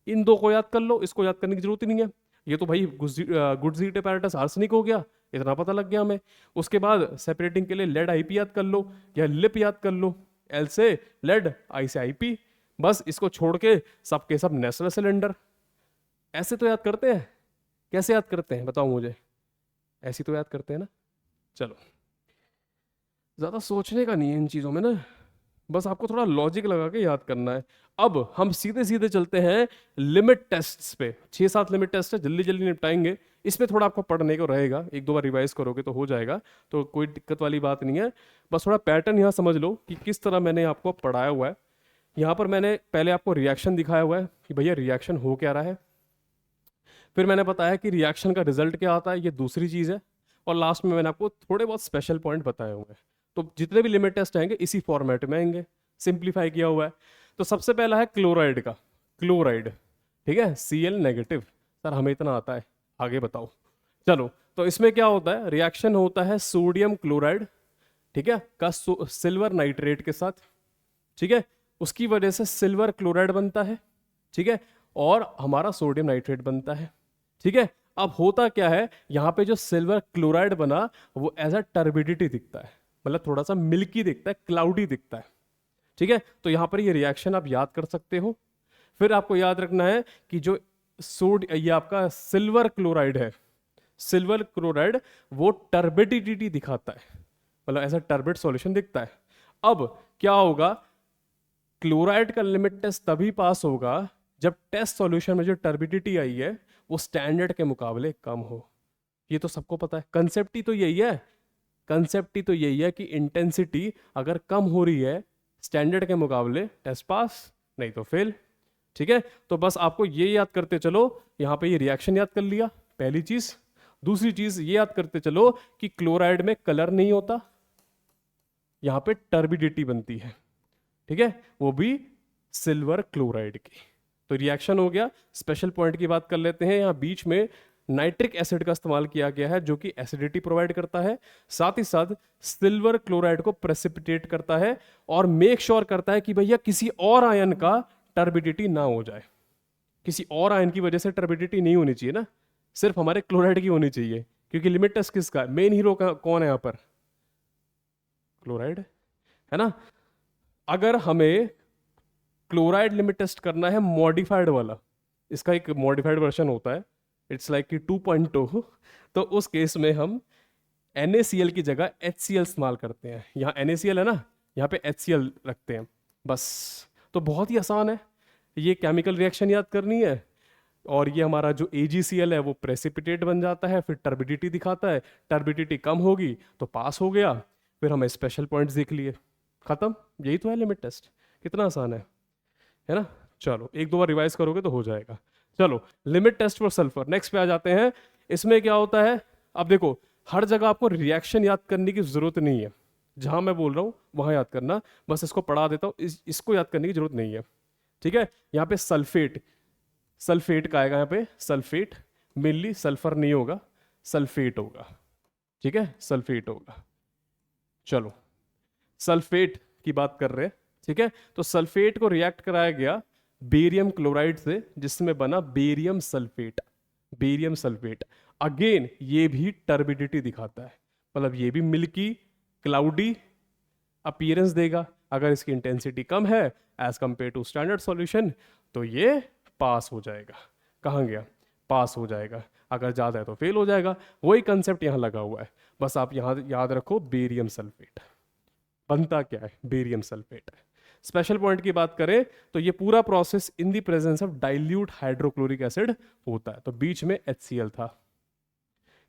इन दो को याद कर लो, इसको याद करने की जरूरत ही नहीं है। ये तो भाई गुडजीट अपैरेटस आर्सेनिक हो गया, इतना पता लग गया हमें। उसके बाद सेपरेटिंग के लिए लेड आईपी याद कर लो, या लिप याद कर लो, एल से लेड, आई से आईपी। बस इसको छोड़ के सबके सब नेस्लर सिलेंडर। ऐसे तो याद करते हैं, कैसे याद करते हैं बताओ मुझे? ऐसी तो याद करते हैं ना। चलो, ज़्यादा सोचने का नहीं है इन चीज़ों में ना, बस आपको थोड़ा लॉजिक लगा के याद करना है। अब हम सीधे सीधे चलते हैं लिमिट टेस्ट्स पे। 6-7 लिमिट टेस्ट है, जल्दी जल्दी निपटाएंगे। इसमें थोड़ा आपको पढ़ने को रहेगा, 1-2 बार रिवाइज करोगे तो हो जाएगा, तो कोई दिक्कत वाली बात नहीं है। बस थोड़ा पैटर्न यहाँ समझ लो कि किस तरह मैंने आपको पढ़ाया हुआ है। यहाँ पर मैंने पहले आपको रिएक्शन दिखाया हुआ है कि भैया रिएक्शन हो क्या रहा है, फिर मैंने बताया कि रिएक्शन का रिजल्ट क्या आता है, ये दूसरी चीज़ है, और लास्ट में मैंने आपको थोड़े बहुत स्पेशल पॉइंट बताए हुए हैं। तो जितने भी लिमिट टेस्ट आएंगे इसी फॉर्मेट में आएंगे, सिंप्लीफाई किया हुआ है। तो सबसे पहला है क्लोराइड का, क्लोराइड, ठीक है, Cl नेगेटिव। सर हमें इतना आता है, आगे बताओ। चलो, तो इसमें क्या होता है, रिएक्शन होता है सोडियम क्लोराइड, ठीक है, का सिल्वर नाइट्रेट के साथ। ठीक है, उसकी वजह से सिल्वर क्लोराइड बनता है, ठीक है, और हमारा सोडियम नाइट्रेट बनता है। ठीक है, अब होता क्या है, यहाँ पे जो सिल्वर क्लोराइड बना वो एज अ टर्बिडिटी दिखता है, मतलब थोड़ा सा मिल्की दिखता है, क्लाउडी दिखता है। ठीक है, तो यहाँ पर ये रिएक्शन आप याद कर सकते हो। फिर आपको याद रखना है कि जो ये आपका सिल्वर क्लोराइड है, सिल्वर क्लोराइड वो टर्बिडिटी दिखाता है, मतलब ऐसा टर्बिड सॉल्यूशन दिखता है। अब क्या होगा, क्लोराइड का लिमिट टेस्ट तभी पास होगा जब टेस्ट सॉल्यूशन में जो टर्बिडिटी आई है वो स्टैंडर्ड के मुकाबले कम हो। ये तो सबको पता है, कंसेप्ट ही तो यही है, कंसेप्ट ही तो यही है कि इंटेंसिटी अगर कम हो रही है स्टैंडर्ड के मुकाबले, टेस्ट पास, नहीं तो फेल। ठीक है, तो बस आपको ये याद करते चलो, यहाँ पे ये रिएक्शन याद कर लिया, पहली चीज। दूसरी चीज ये याद करते चलो कि क्लोराइड में कलर नहीं होता, यहाँ पे टर्बिडिटी बनती है, ठीक है, वो भी सिल्वर क्लोराइड की। तो रिएक्शन हो गया। स्पेशल पॉइंट की बात कर लेते हैं, यहाँ बीच में नाइट्रिक एसिड का इस्तेमाल किया गया है जो कि एसिडिटी प्रोवाइड करता है, साथ ही साथ सिल्वर क्लोराइड को प्रेसिपिटेट करता है और मेक श्योर करता है कि भैया किसी और आयन का टर्बिडिटी ना हो जाए। किसी और आयन की वजह से टर्बिडिटी नहीं होनी चाहिए ना, सिर्फ हमारे क्लोराइड की होनी चाहिए, क्योंकि लिमिट टेस्ट किसका, मेन हीरो कौन है यहाँ पर, क्लोराइड है ना। अगर हमें क्लोराइड लिमिट टेस्ट करना है मॉडिफाइड वाला, इसका एक मॉडिफाइड वर्जन होता है, इट्स लाइक कि 2.2, तो उस केस में हम NaCl की जगह HCl इस्तेमाल करते हैं। यहाँ NaCl है ना, यहाँ पे HCl रखते हैं बस। तो बहुत ही आसान है, ये केमिकल रिएक्शन याद करनी है, और ये हमारा जो AgCl है वो प्रेसिपिटेट बन जाता है, फिर टर्बिडिटी दिखाता है, टर्बिडिटी कम होगी तो पास हो गया, फिर हमें स्पेशल पॉइंट्स देख लिए, खत्म। यही तो है लिमिट टेस्ट, कितना आसान है ना। चलो 1-2 बार रिवाइज करोगे तो हो जाएगा। चलो, limit test for sulphur, next पे आ जाते हैं। इसमें क्या होता है, अब देखो हर जगह आपको रिएक्शन याद करने की जरूरत नहीं है, जहां मैं बोल रहा हूं वहां याद करना, बस इसको पढ़ा देता हूं, इसको याद करने की जरूरत नहीं है। ठीक है, यहाँ पे सल्फेट, सल्फेट का आएगा, यहाँ पे सल्फेट, मेनली सल्फर नहीं होगा, सल्फेट होगा, ठीक है, सल्फेट होगा। चलो, सल्फेट की बात कर रहे हैं, ठीक है, तो सल्फेट को रिएक्ट कराया गया बेरियम क्लोराइड से, जिसमें बना barium sulphate, barium sulphate. Again ये भी टर्बिडिटी दिखाता है, मतलब ये भी मिल्की क्लाउडी अपीयरेंस देगा। अगर इसकी इंटेंसिटी कम है as compare to standard solution तो ये पास हो जाएगा। कहाँ गया, पास हो जाएगा, अगर ज़्यादा है तो फेल हो जाएगा। वही कंसेप्ट यहाँ लगा हुआ है, बस आप यहाँ याद रखो बेरियम सल्फेट। बनता क्या है, बेरियम सल्फेट है। स्पेशल पॉइंट की बात करें तो ये पूरा process in the presence of dilute hydrochloric acid होता है। तो बीच में HCl था,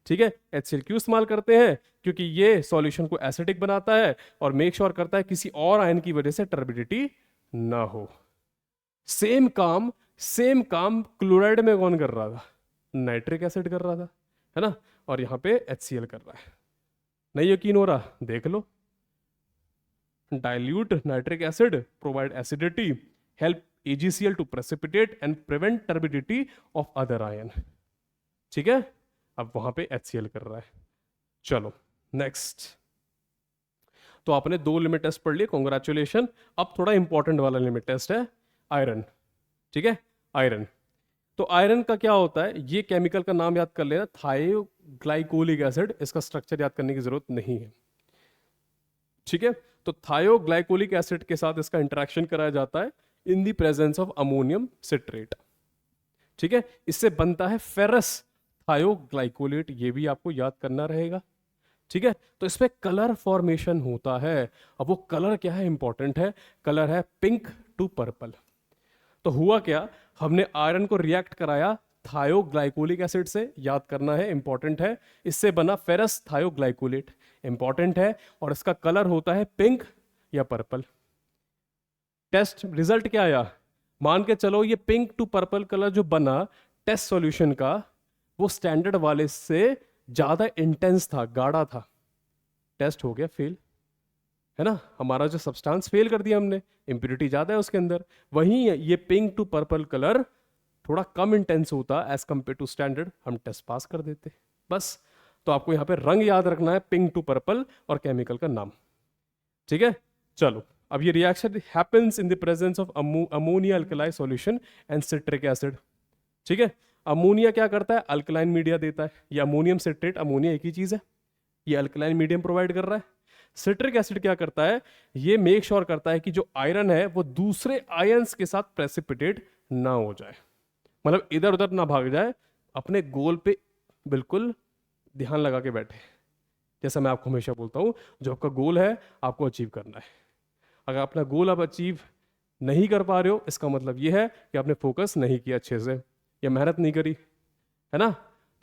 ठीक है। HCl क्यों इस्तेमाल करते हैं, क्योंकि ये सॉल्यूशन को एसिडिक बनाता है और मेक श्योर करता है किसी और आयन की वजह से टर्बिडिटी ना हो। सेम काम क्लोराइड में कौन कर रहा था, नाइट्रिक एसिड कर रहा था, है ना, और यहां पे HCl कर रहा है। नहीं यकीन हो रहा, देख लो। Dilute nitric acid provide acidity, help AgCl to precipitate and prevent turbidity of other ion, ठीक है। अब वहां पे HCl कर रहा है। चलो नेक्स्ट। तो आपने 2 लिमिट टेस्ट पढ़ लिए, कॉन्ग्रेचुलेशन। अब थोड़ा इंपॉर्टेंट वाला लिमिट टेस्ट है आयरन, ठीक है। आयरन, तो आयरन का क्या होता है, ये केमिकल का नाम याद कर लेना, थायोग्लाइकोलिक एसिड। इसका स्ट्रक्चर याद करने की जरूरत नहीं है, ठीक है। तो थायोग्लाइकोलिक एसिड के साथ इसका इंटरेक्शन कराया जाता है in the presence of ammonium citrate, ठीक है। इससे बनता है फेरस थायोग्लाइकोलेट, ये भी आपको याद करना रहेगा, ठीक है। तो इस पे कलर फॉर्मेशन होता है। अब वो कलर क्या है, इंपॉर्टेंट है, कलर है पिंक टू पर्पल। तो हुआ क्या, हमने आयरन को रिएक्ट कराया थायोग्लाइकोलिक एसिड से, याद करना है, इंपॉर्टेंट है। इससे बना फेरस थायोग्लाइकोलेट, इंपॉर्टेंट है, और इसका कलर होता है पिंक या पर्पल। टेस्ट रिजल्ट क्या आया, मान के चलो ये पिंक टू पर्पल कलर जो बना टेस्ट सॉल्यूशन का, वो स्टैंडर्ड वाले से ज्यादा इंटेंस था, गाढ़ा था। टेस्ट हो गया फेल, है ना, हमारा जो सब्सटेंस फेल कर दिया हमने, इंप्योरिटी ज्यादा है उसके अंदर। वहीं ये पिंक टू पर्पल कलर थोड़ा कम इंटेंस होता एज कंपेयर टू स्टैंडर्ड, हम टेस्ट पास कर देते बस। तो आपको यहां पे रंग याद रखना है, पिंक टू पर्पल, और केमिकल का नाम, ठीक है। चलो अब ये reaction happens in the presence of ammonia alkali solution and citric acid, ठीक है। अमोनिया क्या करता है, अल्कलाइन मीडिया देता है। ये अमोनियम सिट्रेट, अमोनिया एक ही चीज है, ये अल्कलाइन मीडियम प्रोवाइड कर रहा है। सिट्रिक एसिड क्या करता है, ये मेक श्योर करता है कि जो आयरन है वो दूसरे आयंस के साथ प्रेसिपिटेट ना हो जाए, मतलब इधर उधर ना भाग जाए, अपने गोल पे बिल्कुल ध्यान लगा के बैठे। जैसा मैं आपको हमेशा बोलता हूं, जो आपका गोल है आपको अचीव करना है। अगर अपना गोल आप अचीव नहीं कर पा रहे हो, इसका मतलब ये है कि आपने फोकस नहीं किया अच्छे से, या मेहनत नहीं करी, है ना।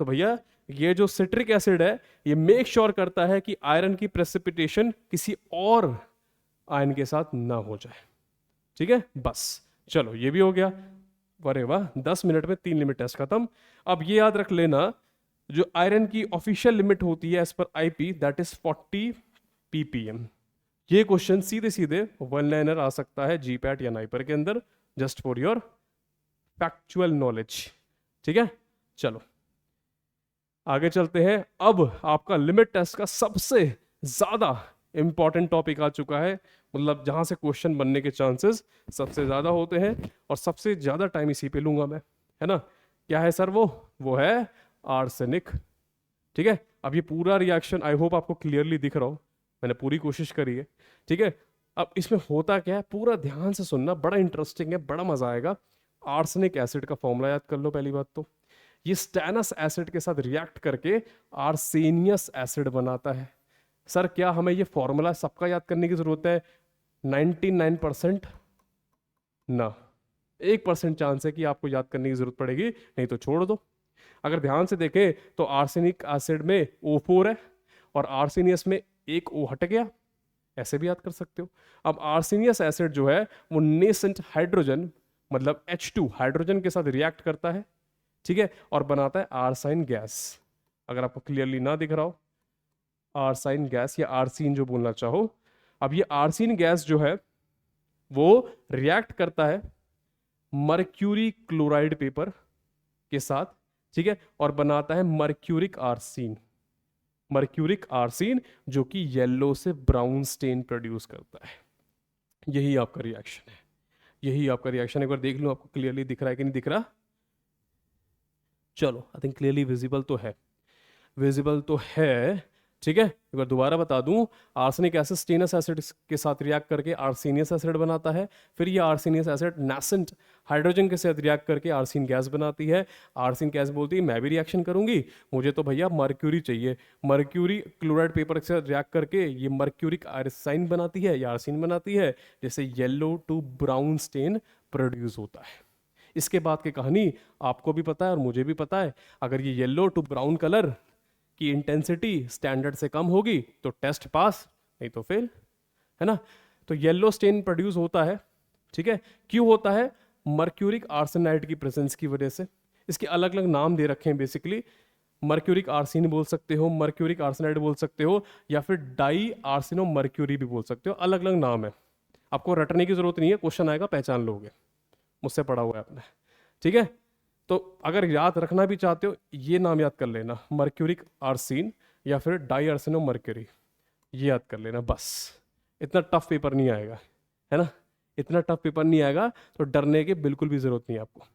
तो भैया ये जो सिट्रिक एसिड है, ये मेक श्योर करता है कि आयरन की प्रेसिपिटेशन किसी और आयन के साथ ना हो जाए, ठीक है। बस चलो ये भी हो गया, अरे वाह, 10 मिनट में 3 लिमिट टेस्ट खत्म। अब ये याद रख लेना, जो आयरन की ऑफिशियल लिमिट होती है as per IP, that is 40 ppm। ये क्वेश्चन सीधे सीधे वन लाइनर आ सकता है GPAT या नाइपर के अंदर, just for your factual knowledge, ठीक है। चलो आगे चलते हैं। अब आपका लिमिट टेस्ट का सबसे ज्यादा इंपॉर्टेंट टॉपिक आ चुका है, मतलब जहां से क्वेश्चन बनने के चांसेस सबसे ज्यादा होते हैं, और सबसे ज्यादा टाइम इसी पे लूंगा मैं, है ना। क्या है सर वो है आर्सेनिक, ठीक है। अब ये पूरा रिएक्शन आई होप आपको क्लियरली दिख रहा हो, मैंने पूरी कोशिश करी है, ठीक है। अब इसमें होता क्या है, पूरा ध्यान से सुनना, बड़ा इंटरेस्टिंग है, बड़ा मजा आएगा। आर्सेनिक एसिड का फॉर्मूला याद कर लो पहली बात तो, ये स्टेनस एसिड के साथ रिएक्ट करके आर्सेनियस एसिड बनाता है। सर क्या हमें ये फॉर्मूला सबका याद करने की जरूरत है, 99% ना, 1% चांस है कि आपको याद करने की जरूरत पड़ेगी, नहीं तो छोड़ दो। अगर ध्यान से देखें तो आर्सेनिक एसिड में O4 है, और आर्सेनियस में एक O हट गया, ऐसे भी याद कर सकते हो। अब आर्सेनियस एसिड जो है वो नेसेंट हाइड्रोजन, मतलब H2 हाइड्रोजन के साथ रिएक्ट करता है, ठीक है, और बनाता है आर्साइन गैस। अगर आपको क्लियरली ना दिख रहा हो, आर्साइन गैस या आर्सीन जो बोलना चाहो। अब ये आर्सीन गैस जो है वो रिएक्ट करता है मर्क्यूरी क्लोराइड पेपर के साथ, ठीक है, और बनाता है मर्क्यूरिक आर्सीन। मर्क्यूरिक आर्सीन जो कि येलो से ब्राउन स्टेन प्रोड्यूस करता है। यही आपका रिएक्शन है, यही आपका रिएक्शन। एक बार देख लो आपको क्लियरली दिख रहा है कि नहीं दिख रहा। चलो आई थिंक क्लियरली विजिबल तो है, विजिबल तो है। ठीक है, एक बार दोबारा बता दूं, आर्सेनिक एसिड स्टेनस एसिड के साथ रिएक्ट करके आर्सेनियस एसिड बनाता है, फिर ये आर्सेनियस एसिड नेसेंट हाइड्रोजन के साथ रिएक्ट करके आर्सिन गैस बनाती है। आर्सिन गैस बोलती है मैं भी रिएक्शन करूंगी, मुझे तो भैया मर्क्यूरी चाहिए, मर्क्यूरी क्लोराइड पेपर के साथ रिएक्ट करके ये मर्क्यूरिक आर्साइन बनाती है या आर्सिन बनाती है, जैसे yellow to brown stain produce होता है। इसके बाद की कहानी आपको भी पता है और मुझे भी पता है, अगर ये येलो टू ब्राउन कलर की इंटेंसिटी स्टैंडर्ड से कम होगी तो टेस्ट पास, नहीं तो फेल, है ना। तो येलो स्टेन प्रोड्यूस होता है, ठीक है, क्यों होता है? मर्क्यूरिक आर्सेनाइड की प्रेजेंस की वजह से। इसके अलग अलग नाम दे रखे हैं बेसिकली, मर्क्यूरिक आर्सिन बोल सकते हो, मर्क्यूरिक आर्सेनाइड बोल सकते हो, या फिर डाई आर्सिनो मर्क्यूरी भी बोल सकते हो, अलग अलग नाम है। आपको रटने की जरूरत नहीं है, क्वेश्चन आएगा पहचान लोगे, मुझसे पढ़ा हुआ है आपने, ठीक है। तो अगर याद रखना भी चाहते हो ये नाम याद कर लेना, मर्क्यूरिक आर्सिन या फिर डाई आर्सिनो मर्क्यूरी, ये याद कर लेना बस। इतना टफ पेपर नहीं आएगा, है ना, इतना टफ पेपर नहीं आएगा, तो डरने की बिल्कुल भी जरूरत नहीं है आपको,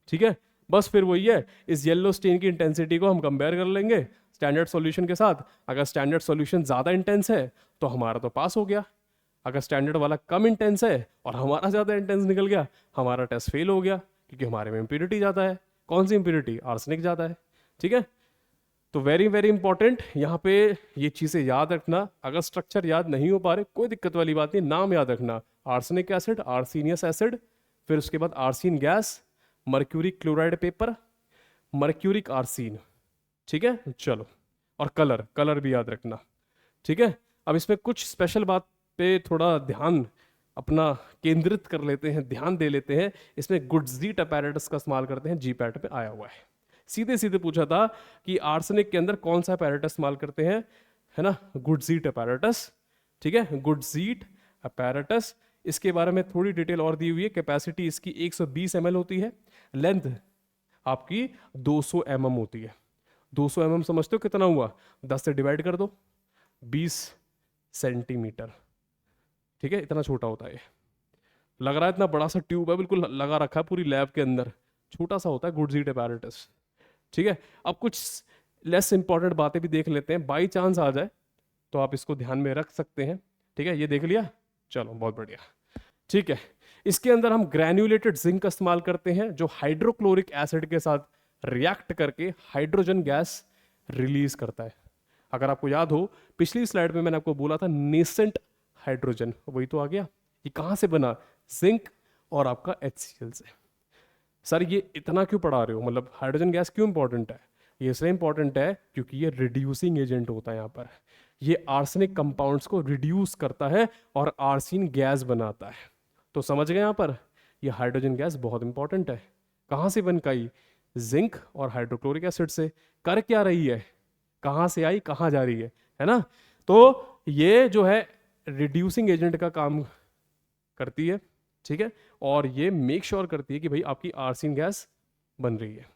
ठीक है। बस फिर वही है, इस येलो स्टेन की इंटेंसिटी को हम कंपेयर कर लेंगे स्टैंडर्ड सॉल्यूशन के साथ। अगर स्टैंडर्ड सॉल्यूशन ज़्यादा इंटेंस है तो हमारा तो पास हो गया, अगर स्टैंडर्ड वाला कम इंटेंस है और हमारा ज़्यादा इंटेंस निकल गया, हमारा टेस्ट फेल हो गया, क्योंकि हमारे में इम्प्योरिटी ज़्यादा है। कौन सी इम्प्योरिटी? आर्सेनिक ज़्यादा है, ठीक है। तो वेरी वेरी इंपॉर्टेंट, यहाँ पे ये चीज़ें याद रखना। अगर स्ट्रक्चर याद नहीं हो पा रहे कोई दिक्कत वाली बात नहीं, नाम याद रखना, आर्सेनिक एसिड, आर्सीनियस एसिड, फिर उसके बाद arsine gas, mercuric chloride paper, mercuric arsine, ठीक है। चलो, और कलर, कलर भी याद रखना, ठीक है। अब इसमें कुछ स्पेशल बात पे थोड़ा ध्यान अपना केंद्रित कर लेते हैं, ध्यान दे लेते हैं। इसमें गुडजीट अपैरेटस का इस्तेमाल करते हैं, जी पैट पे आया हुआ है। सीधे सीधे पूछा था कि आर्सेनिक के अंदर कौन सा अपैरेटस इस्तेमाल करते हैं, है ना, गुडजीट अपैरेटस, ठीक है, गुडजीट अपैरेटस। इसके बारे में थोड़ी डिटेल और दी हुई है। कैपेसिटी इसकी 120 ml होती है, लेंथ आपकी 200 mm होती है। 200 mm समझते हो कितना हुआ? 10 से डिवाइड कर दो, 20 सेंटीमीटर, ठीक है, इतना छोटा होता है। लग रहा है इतना बड़ा सा ट्यूब है, बिल्कुल लगा रखा है पूरी लैब के अंदर, छोटा सा होता है गुडजीट अपैरेटस, ठीक है। अब कुछ लेस इंपॉर्टेंट बातें भी देख लेते हैं, बाई चांस आ जाए तो आप इसको ध्यान में रख सकते हैं, ठीक है। ये देख लिया, चलो बहुत बढ़िया, ठीक है। इसके अंदर हम ग्रैन्युलेटेड जिंक का इस्तेमाल करते हैं, जो हाइड्रोक्लोरिक एसिड के साथ रिएक्ट करके हाइड्रोजन गैस रिलीज करता है। अगर आपको याद हो पिछली स्लाइड में मैंने आपको बोला था नेसेंट हाइड्रोजन, वही तो आ गया। ये कहाँ से बना? जिंक और आपका HCl से। सर ये इतना क्यों पढ़ा रहे हो, मतलब हाइड्रोजन गैस क्यों इंपॉर्टेंट है? ये इसलिए इंपॉर्टेंट है क्योंकि ये रिड्यूसिंग एजेंट होता है। यहाँ पर ये आर्सेनिक कंपाउंड्स को रिड्यूस करता है और आर्सिन गैस बनाता है। तो समझ गए यहाँ पर, ये हाइड्रोजन गैस बहुत इंपॉर्टेंट है। कहाँ से बन गई? जिंक और हाइड्रोक्लोरिक एसिड से। कर क्या रही है? कहाँ से आई कहाँ जा रही है ना। तो ये जो है रिड्यूसिंग एजेंट का काम करती है, ठीक है, और ये मेक श्योर करती है कि भाई आपकी आर्सिन गैस बन रही है,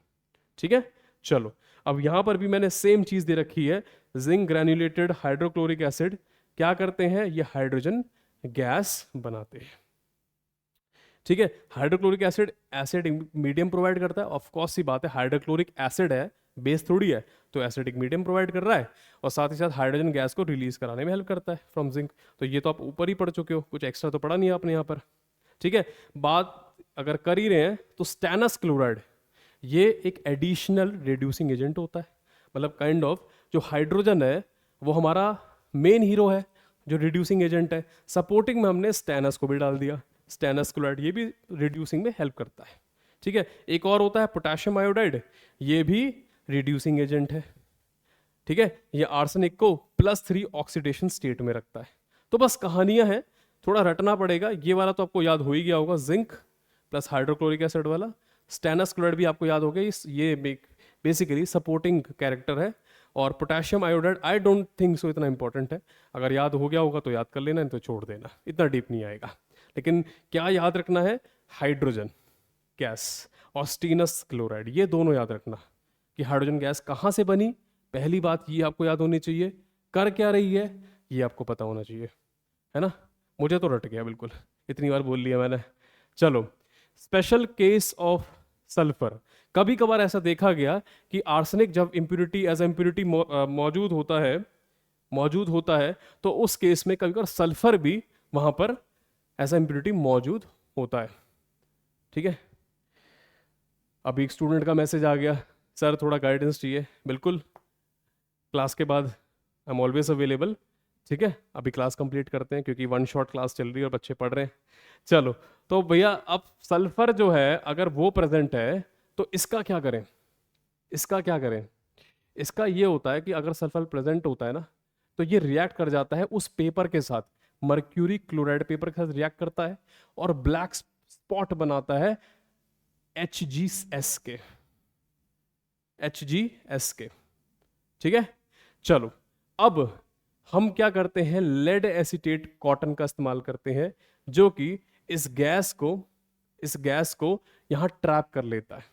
ठीक है। चलो, अब यहां पर भी मैंने सेम चीज दे रखी है, जिंक ग्रैन्युलेटेड हाइड्रोक्लोरिक एसिड क्या करते हैं? ये हाइड्रोजन गैस बनाते हैं, ठीक है। Hydrochloric acid acid medium provide करता है, ऑफ कोर्स सी बात है, हाइड्रोक्लोरिक एसिड है, बेस थोड़ी है, तो एसिडिक मीडियम प्रोवाइड कर रहा है, और साथ ही साथ हाइड्रोजन गैस को रिलीज कराने में हेल्प करता है फ्रॉम जिंक। तो ये तो आप ऊपर ही पढ़ चुके हो, कुछ एक्स्ट्रा तो पढ़ा नहीं है आपने यहाँ पर, ठीक है। बात अगर कर ही रहे हैं तो स्टेनस क्लोराइड ये एक एडिशनल रिड्यूसिंग एजेंट होता है, मतलब काइंड ऑफ जो हाइड्रोजन है वो हमारा मेन हीरो है जो रिड्यूसिंग एजेंट है, सपोर्टिंग में हमने स्टेनस को भी डाल दिया। स्टेनस क्लोराइड ये भी रिड्यूसिंग में हेल्प करता है, ठीक है। एक और होता है पोटेशियम आयोडाइड, ये भी रिड्यूसिंग एजेंट है, ठीक है। ये आर्सेनिक को +3 ऑक्सीडेशन स्टेट में रखता है। तो बस कहानियां हैं, थोड़ा रटना पड़ेगा। ये वाला तो आपको याद हो ही गया होगा, जिंक प्लस हाइड्रोक्लोरिक एसिड वाला। स्टेनस क्लोराइड भी आपको याद हो गया, ये बेसिकली सपोर्टिंग कैरेक्टर है। और potassium iodide I don't think so इतना इंपॉर्टेंट है, अगर याद हो गया होगा तो याद कर लेना, नहीं तो छोड़ देना, इतना डीप नहीं आएगा। लेकिन क्या याद रखना है? हाइड्रोजन गैस और स्टेनस क्लोराइड, ये दोनों याद रखना कि हाइड्रोजन गैस कहाँ से बनी, पहली बात ये आपको याद होनी चाहिए। कर क्या रही है ये आपको पता होना चाहिए, है ना। मुझे तो रट गया बिल्कुल, इतनी बार बोल लिया मैंने। चलो, स्पेशल केस ऑफ सल्फर। कभी कभार ऐसा देखा गया कि आर्सेनिक जब इम्प्योरिटी एज इम्प्योरिटी मौजूद होता है मौजूद होता है, तो उस केस में कभी कभार सल्फर भी वहां पर ऐसा इम्प्योरिटी मौजूद होता है। ठीक है, अभी एक स्टूडेंट का मैसेज आ गया, सर थोड़ा गाइडेंस चाहिए। बिल्कुल, क्लास के बाद आई एम ऑलवेज अवेलेबल। ठीक है, अभी क्लास कंप्लीट करते हैं क्योंकि वन शॉट क्लास चल रही है और बच्चे पढ़ रहे हैं। चलो, तो भैया अब सल्फर जो है अगर वो प्रेजेंट है तो इसका क्या करें, इसका क्या करें? इसका ये होता है कि अगर सल्फर प्रेजेंट होता है ना, तो ये रिएक्ट कर जाता है उस पेपर के साथ, मर्क्यूरी क्लोराइड पेपर के साथ रिएक्ट करता है और ब्लैक स्पॉट बनाता है HgS के, HgS के। ठीक है, चलो अब हम क्या करते हैं, लेड एसीटेट कॉटन का इस्तेमाल करते हैं, जो कि इस गैस को यहां ट्रैप कर लेता है,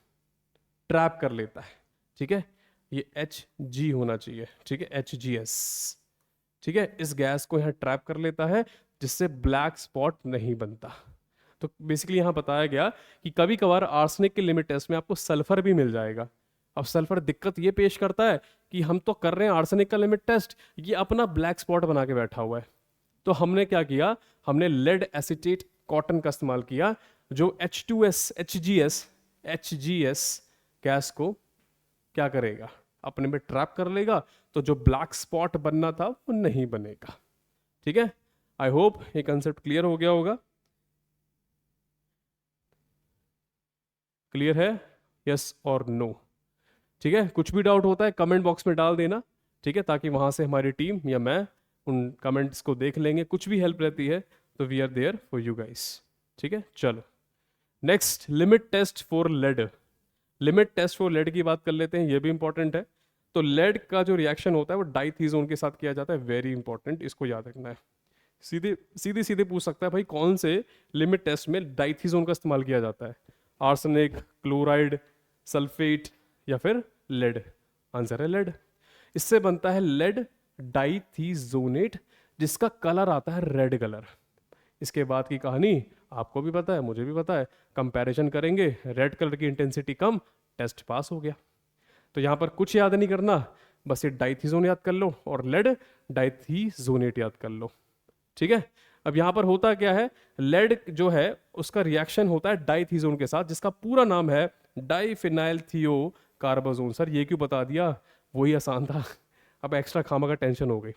ट्रैप कर लेता है। ठीक है, ये Hg होना चाहिए। ठीक है, HgS। ठीक है, इस गैस को यहां ट्रैप कर लेता है जिससे ब्लैक स्पॉट नहीं बनता। तो बेसिकली यहां बताया गया कि कभी कभार आर्सेनिक के लिमिट टेस्ट में आपको सल्फर भी मिल जाएगा। अब सल्फर दिक्कत ये पेश करता है कि हम तो कर रहे हैं आर्सेनिक का लिमिट टेस्ट, ये अपना ब्लैक स्पॉट बना के बैठा हुआ है। तो हमने क्या किया, हमने लेड एसीटेट कॉटन का इस्तेमाल किया, जो HgS गैस को क्या करेगा, अपने में ट्रैप कर लेगा, तो जो ब्लैक स्पॉट बनना था वो नहीं बनेगा। ठीक है, आई होप ये कंसेप्ट क्लियर हो गया होगा। क्लियर है, यस और नो? ठीक है, कुछ भी डाउट होता है कमेंट बॉक्स में डाल देना। ठीक है, ताकि वहां से हमारी टीम या मैं उन कमेंट्स को देख लेंगे। कुछ भी हेल्प रहती है तो we are there for you guys. ठीक है, चलो next, limit test for lead. Limit test for lead की बात कर लेते हैं, ये भी इंपॉर्टेंट है। तो लेड का जो रिएक्शन होता है वो डाइथीजोन के साथ किया जाता है, वेरी इंपॉर्टेंट, इसको याद रखना है। सीधे सीधे पूछ सकता है भाई कौन से लिमिट टेस्ट में डाइथीजोन का इस्तेमाल किया जाता है, आर्सेनिक, क्लोराइड, सल्फेट या फिर लेड? आंसर है लेड। इससे बनता है लेड डाइथीजोनेट, जिसका कलर आता है रेड कलर। इसके बाद की कहानी आपको भी पता है, मुझे भी पता है, कंपैरिजन करेंगे, रेड कलर की इंटेंसिटी कम, टेस्ट पास हो गया। तो यहाँ पर कुछ याद नहीं करना, बस ये डाइथीजोन याद कर लो और लेड डाइथीजोनेट याद कर लो। ठीक है, अब यहाँ पर होता क्या है, लेड जो है उसका रिएक्शन होता है डाइथीजोन के साथ, जिसका पूरा नाम है डाइफिनाइल थियो कार्बाजोन। सर ये क्यों बता दिया, वही आसान था, अब एक्स्ट्रा खामा का टेंशन हो गई,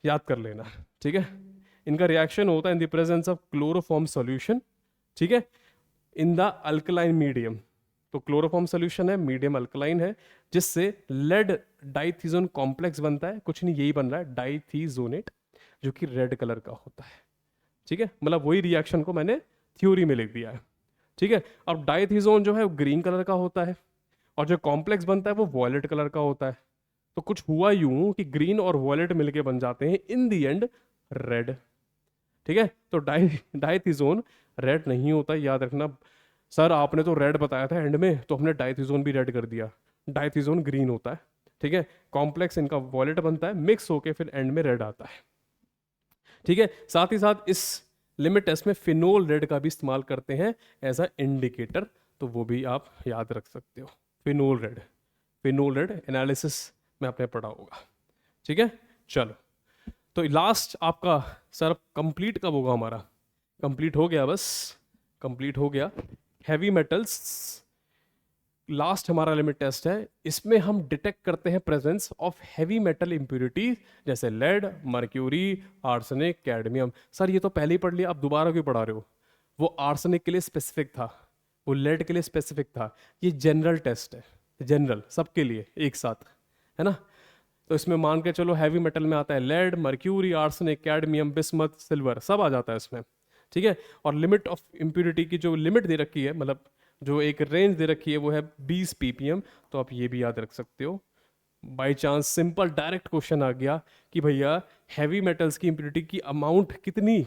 याद कर लेना। ठीक है, इनका रिएक्शन होता है in the presence of chloroform solution. ठीक है, इन द अल्कलाइन मीडियम। तो क्लोरोफॉर्म सॉल्यूशन है, मीडियम अल्कलाइन है, जिससे लेड डाइथीजोन कॉम्प्लेक्स बनता है। कुछ नहीं, यही बन रहा है डाइथीजोनेट, जो कि रेड कलर का होता है। ठीक है, मतलब वही रिएक्शन को मैंने थ्योरी में लिख दिया है। ठीक है, अब डाइथीजोन जो है वो ग्रीन कलर का होता है और जो कॉम्प्लेक्स बनता है वो वॉयलेट कलर का होता है। तो कुछ हुआ यूं कि ग्रीन और वॉयलेट मिलके बन जाते हैं इन दी एंड रेड। ठीक है, तो डाइथीजोन रेड नहीं होता, याद रखना। सर आपने तो रेड बताया था एंड में, तो हमने डाइथीजोन भी रेड कर दिया। डाइथीजोन ग्रीन होता है। ठीक है, कॉम्प्लेक्स इनका वॉयलेट बनता है, मिक्स होके फिर एंड में रेड आता है। ठीक है, साथ ही साथ इस लिमिट टेस्ट में फिनोल रेड का भी इस्तेमाल करते हैं एज अ इंडिकेटर, तो वो भी आप याद रख सकते हो। फिनोल रेड एनालिसिस में आपने पढ़ा होगा। ठीक है, चलो तो लास्ट आपका, सर कंप्लीट कब होगा हमारा? कंप्लीट हो गया, बस कंप्लीट हो गया। हैवी मेटल्स लास्ट हमारा लिमिट टेस्ट है। इसमें हम डिटेक्ट करते हैं presence of heavy metal impurity, जैसे lead, mercury, arsenic, cadmium. Sir ये तो पहले ही पढ़ लिया, आप दोबारा क्यों पढ़ा रहे हो? वो आर्सेनिक के लिए स्पेसिफिक था, वो लेड के लिए स्पेसिफिक था, ये जनरल टेस्ट है, जनरल सबके लिए एक साथ, है ना। तो इसमें मान के चलो हैवी मेटल में आता है lead, mercury, arsenic, cadmium, bismuth, silver, सब आ जाता है इसमें। ठीक है, और लिमिट ऑफ इम्प्योरिटी की जो लिमिट दे रखी है, मतलब जो एक रेंज दे रखी है, वो है 20 ppm। तो आप ये भी याद रख सकते हो। By chance simple direct question आ गया कि भैया हैवी मेटल्स की इम्प्योरिटी की अमाउंट कितनी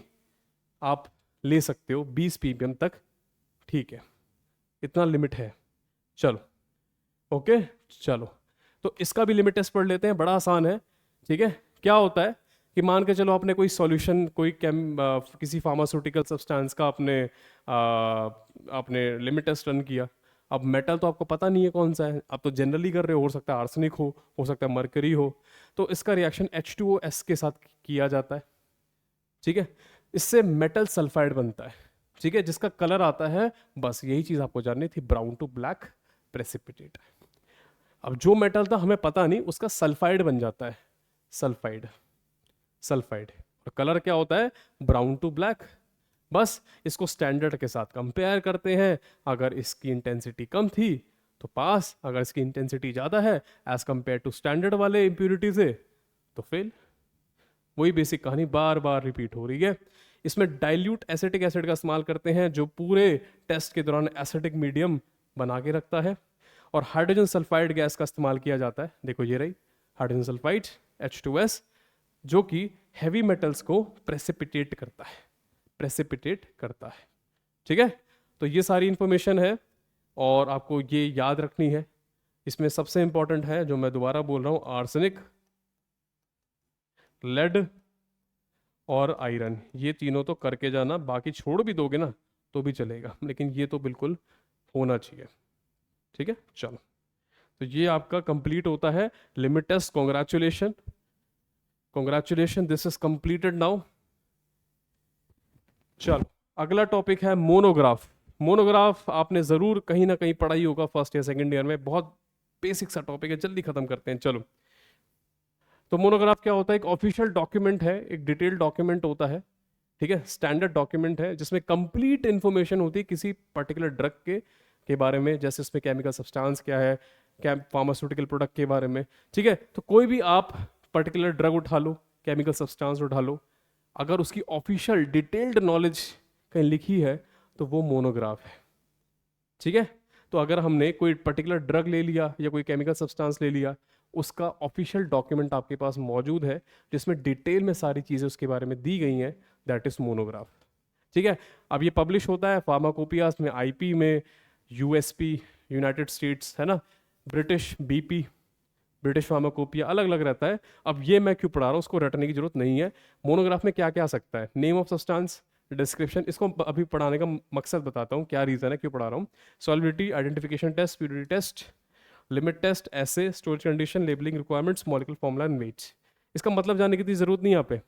आप ले सकते हो, 20 ppm तक। ठीक है, इतना लिमिट है। चलो ओके, चलो तो इसका भी लिमिट टेस्ट पढ़ लेते हैं, बड़ा आसान है। ठीक है, क्या होता है कि मान के चलो आपने कोई सॉल्यूशन, कोई किसी फार्मास्यूटिकल सब्सटेंस का आपने लिमिट टेस्ट रन किया, अब मेटल तो आपको पता नहीं है कौन सा है, आप तो जनरली कर रहे हो सकता है आर्सेनिक हो सकता है मरकरी हो। तो इसका रिएक्शन H2OS के साथ किया जाता है, ठीक है। इससे मेटल सल्फाइड बनता है, ठीक है, जिसका कलर आता है, बस यही चीज आपको जाननी थी, ब्राउन टू ब्लैक प्रेसिपिटेट। अब जो मेटल था हमें पता नहीं, उसका सल्फाइड बन जाता है, सल्फाइड, सल्फाइड। और कलर क्या होता है, ब्राउन टू ब्लैक। बस इसको स्टैंडर्ड के साथ कंपेयर करते हैं, अगर इसकी इंटेंसिटी कम थी तो पास, अगर इसकी इंटेंसिटी ज़्यादा है एज कंपेयर टू स्टैंडर्ड वाले इम्प्यूरिटी से तो फेल। वही बेसिक कहानी बार बार रिपीट हो रही है। इसमें डाइल्यूट एसिटिक एसिड का इस्तेमाल करते हैं जो पूरे टेस्ट के दौरान एसिडिक मीडियम बना के रखता है। और हाइड्रोजन सल्फाइड गैस का इस्तेमाल किया जाता है, देखो ये रही हाइड्रोजन सल्फाइड H2S, जो कि हैवी मेटल्स को प्रेसिपिटेट करता है, प्रेसिपिटेट करता है, ठीक है। तो ये सारी इंफॉर्मेशन है और आपको ये याद रखनी है। इसमें सबसे इंपॉर्टेंट है जो मैं दोबारा बोल रहा हूँ, आर्सेनिक, लेड और आयरन, ये तीनों तो करके जाना, बाकी छोड़ भी दोगे ना तो भी चलेगा, लेकिन ये तो बिल्कुल होना चाहिए, ठीक है। चलो, तो ये आपका कंप्लीट होता है limit test. Congratulation, congratulation, this is completed now. चलो, अगला टॉपिक है मोनोग्राफ। मोनोग्राफ आपने जरूर कहीं ना कहीं पढ़ा ही होगा फर्स्ट या सेकंड ईयर में, बहुत बेसिक सा टॉपिक है, जल्दी खत्म करते हैं। चलो, तो मोनोग्राफ क्या होता है, एक ऑफिशियल डॉक्यूमेंट है, एक डिटेल डॉक्यूमेंट होता है, ठीक है, स्टैंडर्ड डॉक्यूमेंट है जिसमें कंप्लीट इंफॉर्मेशन होती है किसी पर्टिकुलर ड्रग के बारे में, जैसे इसमें केमिकल सब्सटेंस क्या है, क्या फार्मास्यूटिकल प्रोडक्ट के बारे में, ठीक है। तो कोई भी आप पर्टिकुलर ड्रग उठा लो, केमिकल सब्सटेंस उठा लो, अगर उसकी ऑफिशियल डिटेल्ड नॉलेज कहीं लिखी है तो वो मोनोग्राफ है, ठीक है। तो अगर हमने कोई पर्टिकुलर ड्रग ले लिया या कोई केमिकल सब्सटेंस ले लिया, उसका ऑफिशियल डॉक्यूमेंट आपके पास मौजूद है जिसमें डिटेल में सारी चीज़ें उसके बारे में दी गई हैं, दैट इज मोनोग्राफ, ठीक है। अब ये पब्लिश होता है फार्माकोपियास में, आईपी में, यूएसपी यूनाइटेड स्टेट्स, है ना, ब्रिटिश बीपी, ब्रिटिश फार्माकोपिया, अलग अलग रहता है। अब ये मैं क्यों पढ़ा रहा हूँ, उसको रटने की जरूरत नहीं है। मोनोग्राफ में क्या क्या आ सकता है, नेम ऑफ सब्सटेंस, डिस्क्रिप्शन, इसको अभी पढ़ाने का मकसद बताता हूँ, क्या रीज़न है क्यों पढ़ा रहा हूँ। Solubility, identification test, purity test, limit test, ऐसे, storage condition, labelling requirements, molecular formula and weights. इसका मतलब जानने की इतनी जरूरत नहीं। यहाँ पे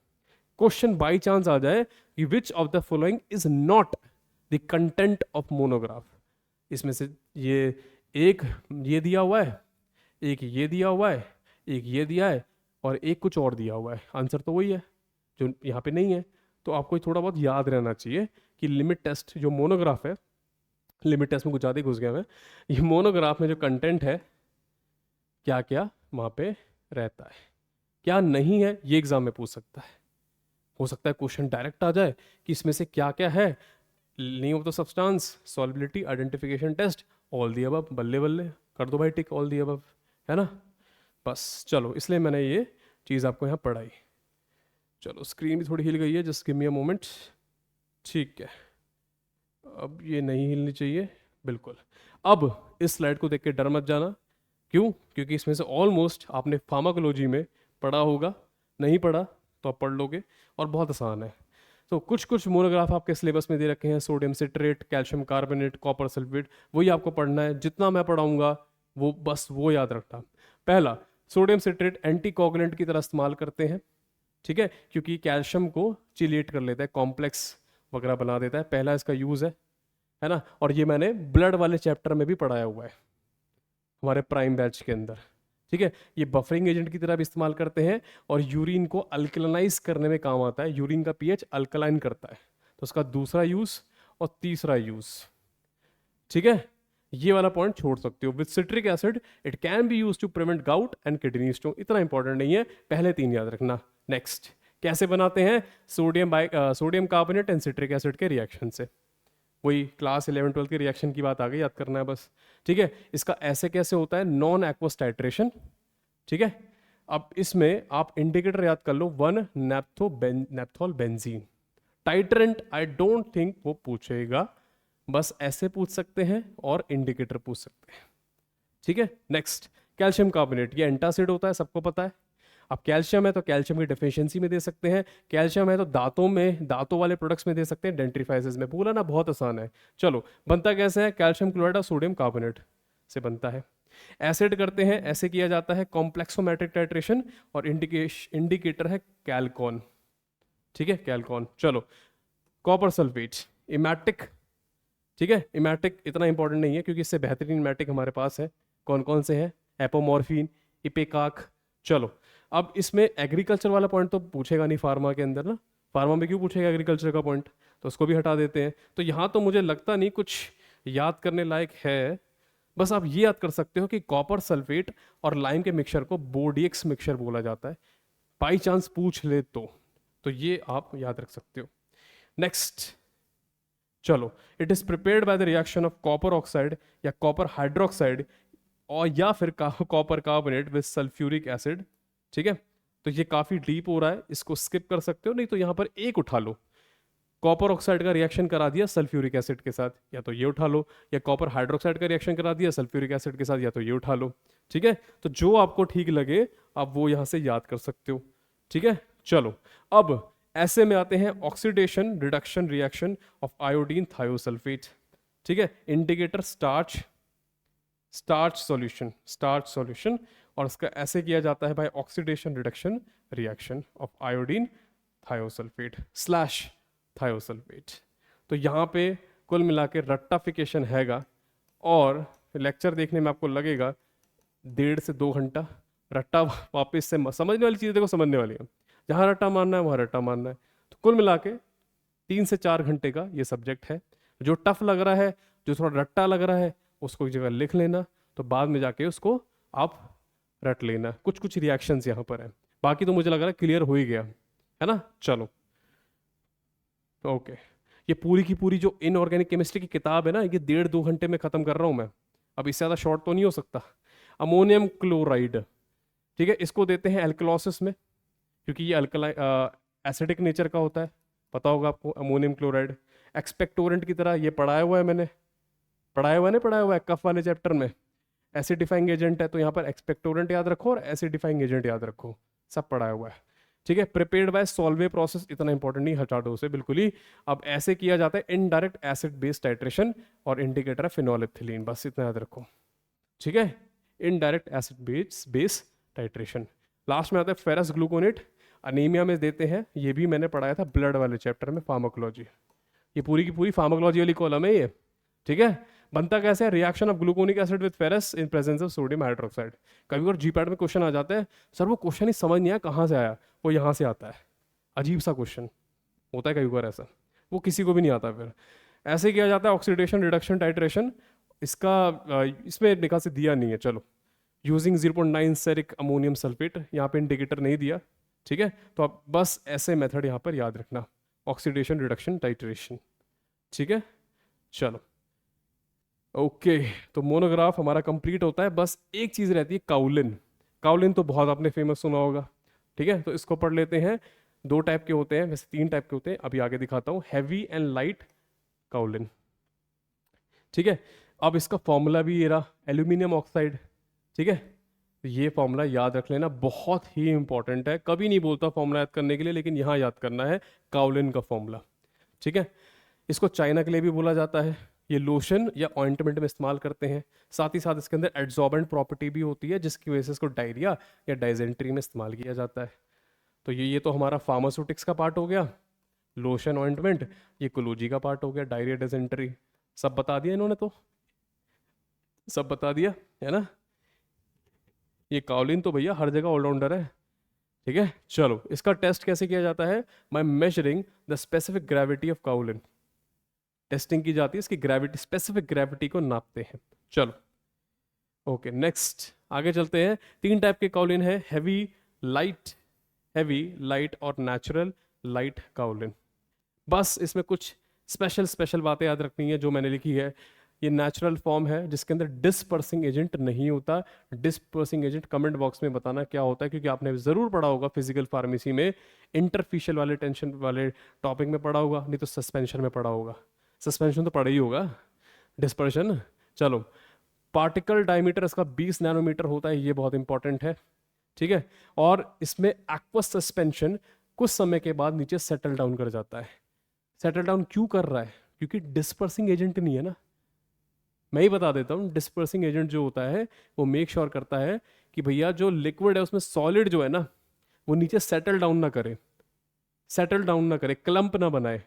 क्वेश्चन बाई चांस आ जाए कि which of the following is not the content of monograph, इसमें से ये एक ये दिया हुआ है, एक ये दिया हुआ है, एक ये दिया है और एक कुछ और दिया हुआ है, आंसर तो वही है जो यहाँ पे नहीं है। तो आपको थोड़ा बहुत याद रहना चाहिए कि लिमिट टेस्ट जो मोनोग्राफ है, लिमिट टेस्ट में कुछ ज़्यादा घुस गया मैं, ये मोनोग्राफ में जो कंटेंट है क्या क्या वहाँ पे रहता है, क्या नहीं है, ये एग्जाम में पूछ सकता है। हो सकता है क्वेश्चन डायरेक्ट आ जाए कि इसमें से क्या क्या है, name of the substance, solubility, identification test, all the above, बल्ले बल्ले कर दो भाई टिक, ऑल दी अबव, है ना। बस चलो, इसलिए मैंने ये चीज़ आपको यहाँ पढ़ाई। चलो, स्क्रीन भी थोड़ी हिल गई है, just give me a moment, ठीक है, अब ये नहीं हिलनी चाहिए बिल्कुल। अब इस स्लाइड को देख के डर मत जाना, क्यों, क्योंकि इसमें से ऑलमोस्ट आपने फार्माकोलॉजी में पढ़ा होगा, नहीं पढ़ा तो आप पढ़ लोगे और बहुत आसान है। तो कुछ कुछ मोनोग्राफ आपके सिलेबस में दे रखे हैं, sodium citrate, calcium carbonate, copper sulphate, वही आपको पढ़ना है, जितना मैं पढ़ाऊंगा वो बस वो याद रखना। पहला, सोडियम सिट्रेट एंटी कोगुलेंट की तरह इस्तेमाल करते हैं, ठीक है, क्योंकि कैल्शियम को चिलेट कर लेता है, कॉम्प्लेक्स वगैरह बना देता है, पहला इसका यूज़ है ना। और ये मैंने ब्लड वाले चैप्टर में भी पढ़ाया हुआ है हमारे प्राइम बैच के अंदर, ठीक है। ये बफरिंग एजेंट की तरह भी इस्तेमाल करते हैं और यूरिन को अल्कलाइज करने में काम आता है, यूरिन का पीएच अल्कलाइन करता है, तो उसका दूसरा यूज और तीसरा यूज, ठीक है। ये वाला पॉइंट छोड़ सकते हो। With citric acid it can be use to prevent gout and kidney stone, इतना इंपॉर्टेंट नहीं है, पहले तीन याद रखना। नेक्स्ट, कैसे बनाते हैं, sodium carbonate and citric acid के रिएक्शन से, वही क्लास 11 12 के रिएक्शन की बात आ गई, याद करना है बस, ठीक है। इसका ऐसे कैसे होता है, नॉन एक्वस टाइट्रेशन, ठीक है। अब इसमें आप इंडिकेटर याद कर लो, 1 naphthol benzene. Titrant I don't think वो पूछेगा, बस ऐसे पूछ सकते हैं और इंडिकेटर पूछ सकते हैं, ठीक है। नेक्स्ट, कैल्शियम कार्बोनेट, ये एंटासिड होता है, सबको पता है। अब कैल्शियम है तो कैल्शियम की डेफिशिएंसी में दे सकते हैं, कैल्शियम है तो दांतों में, दांतों वाले प्रोडक्ट्स में दे सकते हैं, डेंटिफाइसिस में। बोला ना बहुत आसान है। चलो बनता कैसे है, कैल्शियम क्लोराइड और सोडियम कार्बोनेट से बनता है। एसिड करते हैं, ऐसे किया जाता है कॉम्प्लेक्सोमेट्रिक टाइट्रेशन, और इंडिकेटर है कैलकॉन, ठीक है, कैलकॉन। चलो कॉपर सल्फेट, इमैटिक, ठीक है, इमैटिक इतना इंपॉर्टेंट नहीं है क्योंकि इससे बेहतरीन इमैटिक हमारे पास है। कौन कौन से हैं, एपोमॉर्फिन, इपेकाक। चलो अब इसमें एग्रीकल्चर वाला पॉइंट तो पूछेगा नहीं फार्मा के अंदर ना, फार्मा में क्यों पूछेगा एग्रीकल्चर का पॉइंट, तो उसको भी हटा देते हैं। तो यहाँ तो मुझे लगता नहीं कुछ याद करने लायक है, बस आप ये याद कर सकते हो कि कॉपर सल्फेट और लाइम के मिक्सचर को बोर्डियक्स मिक्सचर बोला जाता है, बाई चांस पूछ ले तो ये आप याद रख सकते हो। नेक्स्ट, चलो, it is prepared by the reaction of copper oxide या कॉपर हाइड्रोक्साइड और या फिर copper carbonate with sulphuric acid, ठीक है। तो ये काफी डीप हो रहा है, इसको स्किप कर सकते हो, नहीं तो यहां पर एक उठा लो, कॉपर ऑक्साइड का रिएक्शन करा दिया सल्फ्यूरिक एसिड के साथ, या तो ये उठा लो, या कॉपर हाइड्रोक्साइड का रिएक्शन करा दिया सल्फ्यूरिक एसिड के साथ, या तो ये उठा लो, ठीक है। तो जो आपको ठीक लगे आप वो यहां से याद कर सकते हो, ठीक है। चलो अब ऐसे में आते हैं oxidation reduction reaction of iodine thiosulphate, ठीक है। Indicator starch, starch solution, starch solution, और इसका ऐसे किया जाता है by oxidation reduction reaction of iodine thiosulphate slash thiosulphate. तो यहाँ पे कुल मिला के रट्टाफिकेशन हैगा, और लेक्चर देखने में आपको लगेगा 1.5 से 2 घंटा। रट्टा वापस से समझने वाली चीज़ देखो समझने वाली है, जहाँ रट्टा मारना है वहाँ रट्टा मारना है। तो कुल मिला के 3 से 4 घंटे का ये सब्जेक्ट है। जो टफ लग रहा है, जो थोड़ा रट्टा लग रहा है, उसको एक जगह लिख लेना, तो बाद में जाके उसको आप रट लेना। कुछ कुछ रिएक्शंस यहाँ पर हैं, बाकी तो मुझे लग रहा है क्लियर हो ही गया है ना। चलो ओके, ये पूरी की पूरी जो इनऑर्गेनिक केमिस्ट्री की किताब है ना, ये 1.5-2 घंटे में खत्म कर रहा हूँ मैं, अब इससे ज़्यादा शॉर्ट तो नहीं हो सकता। अमोनियम क्लोराइड, ठीक है, इसको देते हैं एल्कलॉसिस में क्योंकि ये अल्कलाई एसिडिक नेचर का होता है, पता होगा आपको। अमोनियम क्लोराइड एक्सपेक्टोरेंट की तरह ये पढ़ाया हुआ है मैंने, पढ़ाया हुआ है, नहीं पढ़ाया हुआ है कफ वाले चैप्टर में। एसिडिफाइंग एजेंट है तो यहाँ पर एक्सपेक्टोरेंट याद रखो और एसिडिफाइंग एजेंट याद रखो, सब पढ़ाया हुआ है, ठीक है। प्रिपेयर्ड बाय सॉल्वे प्रोसेस, इतना इंपॉर्टेंट नहीं, हटा दो उसे बिल्कुल ही। अब ऐसे किया जाता है इनडायरेक्ट एसिड बेस्ड टाइट्रेशन, और इंडिकेटर है फिनोलेप्थिलीन, बस इतना याद रखो, ठीक है। Indirect acid base titration. Last में आता है फेरस ग्लूकोनेट, अनीमिया में देते हैं, ये भी मैंने पढ़ाया था ब्लड वाले चैप्टर में, फार्माकोलॉजी। ये पूरी की पूरी फार्माकोलॉजी वाली कॉलम है ये, ठीक है। बनता कैसे है, reaction of gluconic acid with ferrous in presence of sodium hydroxide. कभी और जीपैट में क्वेश्चन आ जाता है, सर वो क्वेश्चन ही समझ नहीं आया कहाँ से आया, वो यहाँ से आता है, अजीब सा क्वेश्चन होता है कई बार ऐसा, वो किसी को भी नहीं आता। फिर ऐसे किया जाता है ऑक्सीडेशन रिडक्शन टाइट्रेशन, इसका इसमें निकाह से दिया नहीं है, चलो। यूजिंग 0.9 सेरिक अमोनियम सल्फेट, यहाँ पे इंडिकेटर नहीं दिया, ठीक है। तो आप बस ऐसे मेथड यहाँ पर याद रखना, ऑक्सीडेशन रिडक्शन टाइट्रेशन, ठीक है। चलो ओके, तो मोनोग्राफ हमारा कंप्लीट होता है, बस एक चीज़ रहती है काउलिन। काउलिन तो बहुत आपने फेमस सुना होगा, ठीक है, तो इसको पढ़ लेते हैं। 2 टाइप के होते हैं, वैसे 3 टाइप के होते हैं, अभी आगे दिखाता हूँ। हैवी एंड लाइट काउलिन, ठीक है। अब इसका फॉर्मूला भी ये रहा, एल्यूमिनियम ऑक्साइड, ठीक है। तो ये फॉर्मूला याद रख लेना, बहुत ही इंपॉर्टेंट है, कभी नहीं बोलता फॉर्मूला याद करने के लिए, लेकिन यहाँ याद करना है काउलिन का फॉर्मूला, ठीक है। इसको चाइना के लिए भी बोला जाता है, ये लोशन या ऑइंटमेंट में इस्तेमाल करते हैं। साथ ही साथ इसके अंदर एड्सॉर्बेंट प्रॉपर्टी भी होती है, जिसकी वजह से इसको डायरिया या डाइजेंट्री में इस्तेमाल किया जाता है। तो ये तो हमारा फार्मास्यूटिक्स का पार्ट हो गया, लोशन ऑइंटमेंट, ये कोलोजी का पार्ट हो गया, डायरिया डाइजेंट्री, सब बता दिया इन्होंने, तो सब बता दिया है ना। ये काउलिन तो भैया हर जगह ऑलराउंडर है, ठीक है। चलो इसका टेस्ट कैसे किया जाता है, by measuring the specific gravity of kaolin, testing की जाती है, इसकी ग्रेविटी, स्पेसिफिक ग्रेविटी को नापते हैं। चलो ओके, नेक्स्ट आगे चलते हैं। 3 टाइप के काउलिन है, हैवी लाइट और नेचुरल लाइट काउलिन। बस इसमें कुछ स्पेशल बातें याद रखनी है जो मैंने लिखी है। ये नेचुरल फॉर्म है जिसके अंदर डिस्पर्सिंग एजेंट नहीं होता। डिस्पर्सिंग एजेंट कमेंट बॉक्स में बताना क्या होता है, क्योंकि आपने ज़रूर पढ़ा होगा फिजिकल फार्मेसी में, इंटरफिशियल वाले टेंशन वाले टॉपिक में पढ़ा होगा, नहीं तो सस्पेंशन में पढ़ा होगा। सस्पेंशन तो पढ़ा ही होगा, डिस्पर्शन। चलो, पार्टिकल डायमीटर इसका 20 नैनोमीटर होता है, ये बहुत इंपॉर्टेंट है, ठीक है। और इसमें एक्वस सस्पेंशन कुछ समय के बाद नीचे सेटल डाउन कर जाता है। सेटल डाउन क्यों कर रहा है? क्योंकि डिस्पर्सिंग एजेंट नहीं है ना। मैं ही बता देता हूँ, डिस्पर्सिंग एजेंट जो होता है वो मेक श्योर करता है कि भैया जो लिक्विड है उसमें सॉलिड जो है ना वो नीचे सेटल डाउन ना करे, सेटल डाउन ना करे, क्लम्प ना बनाए।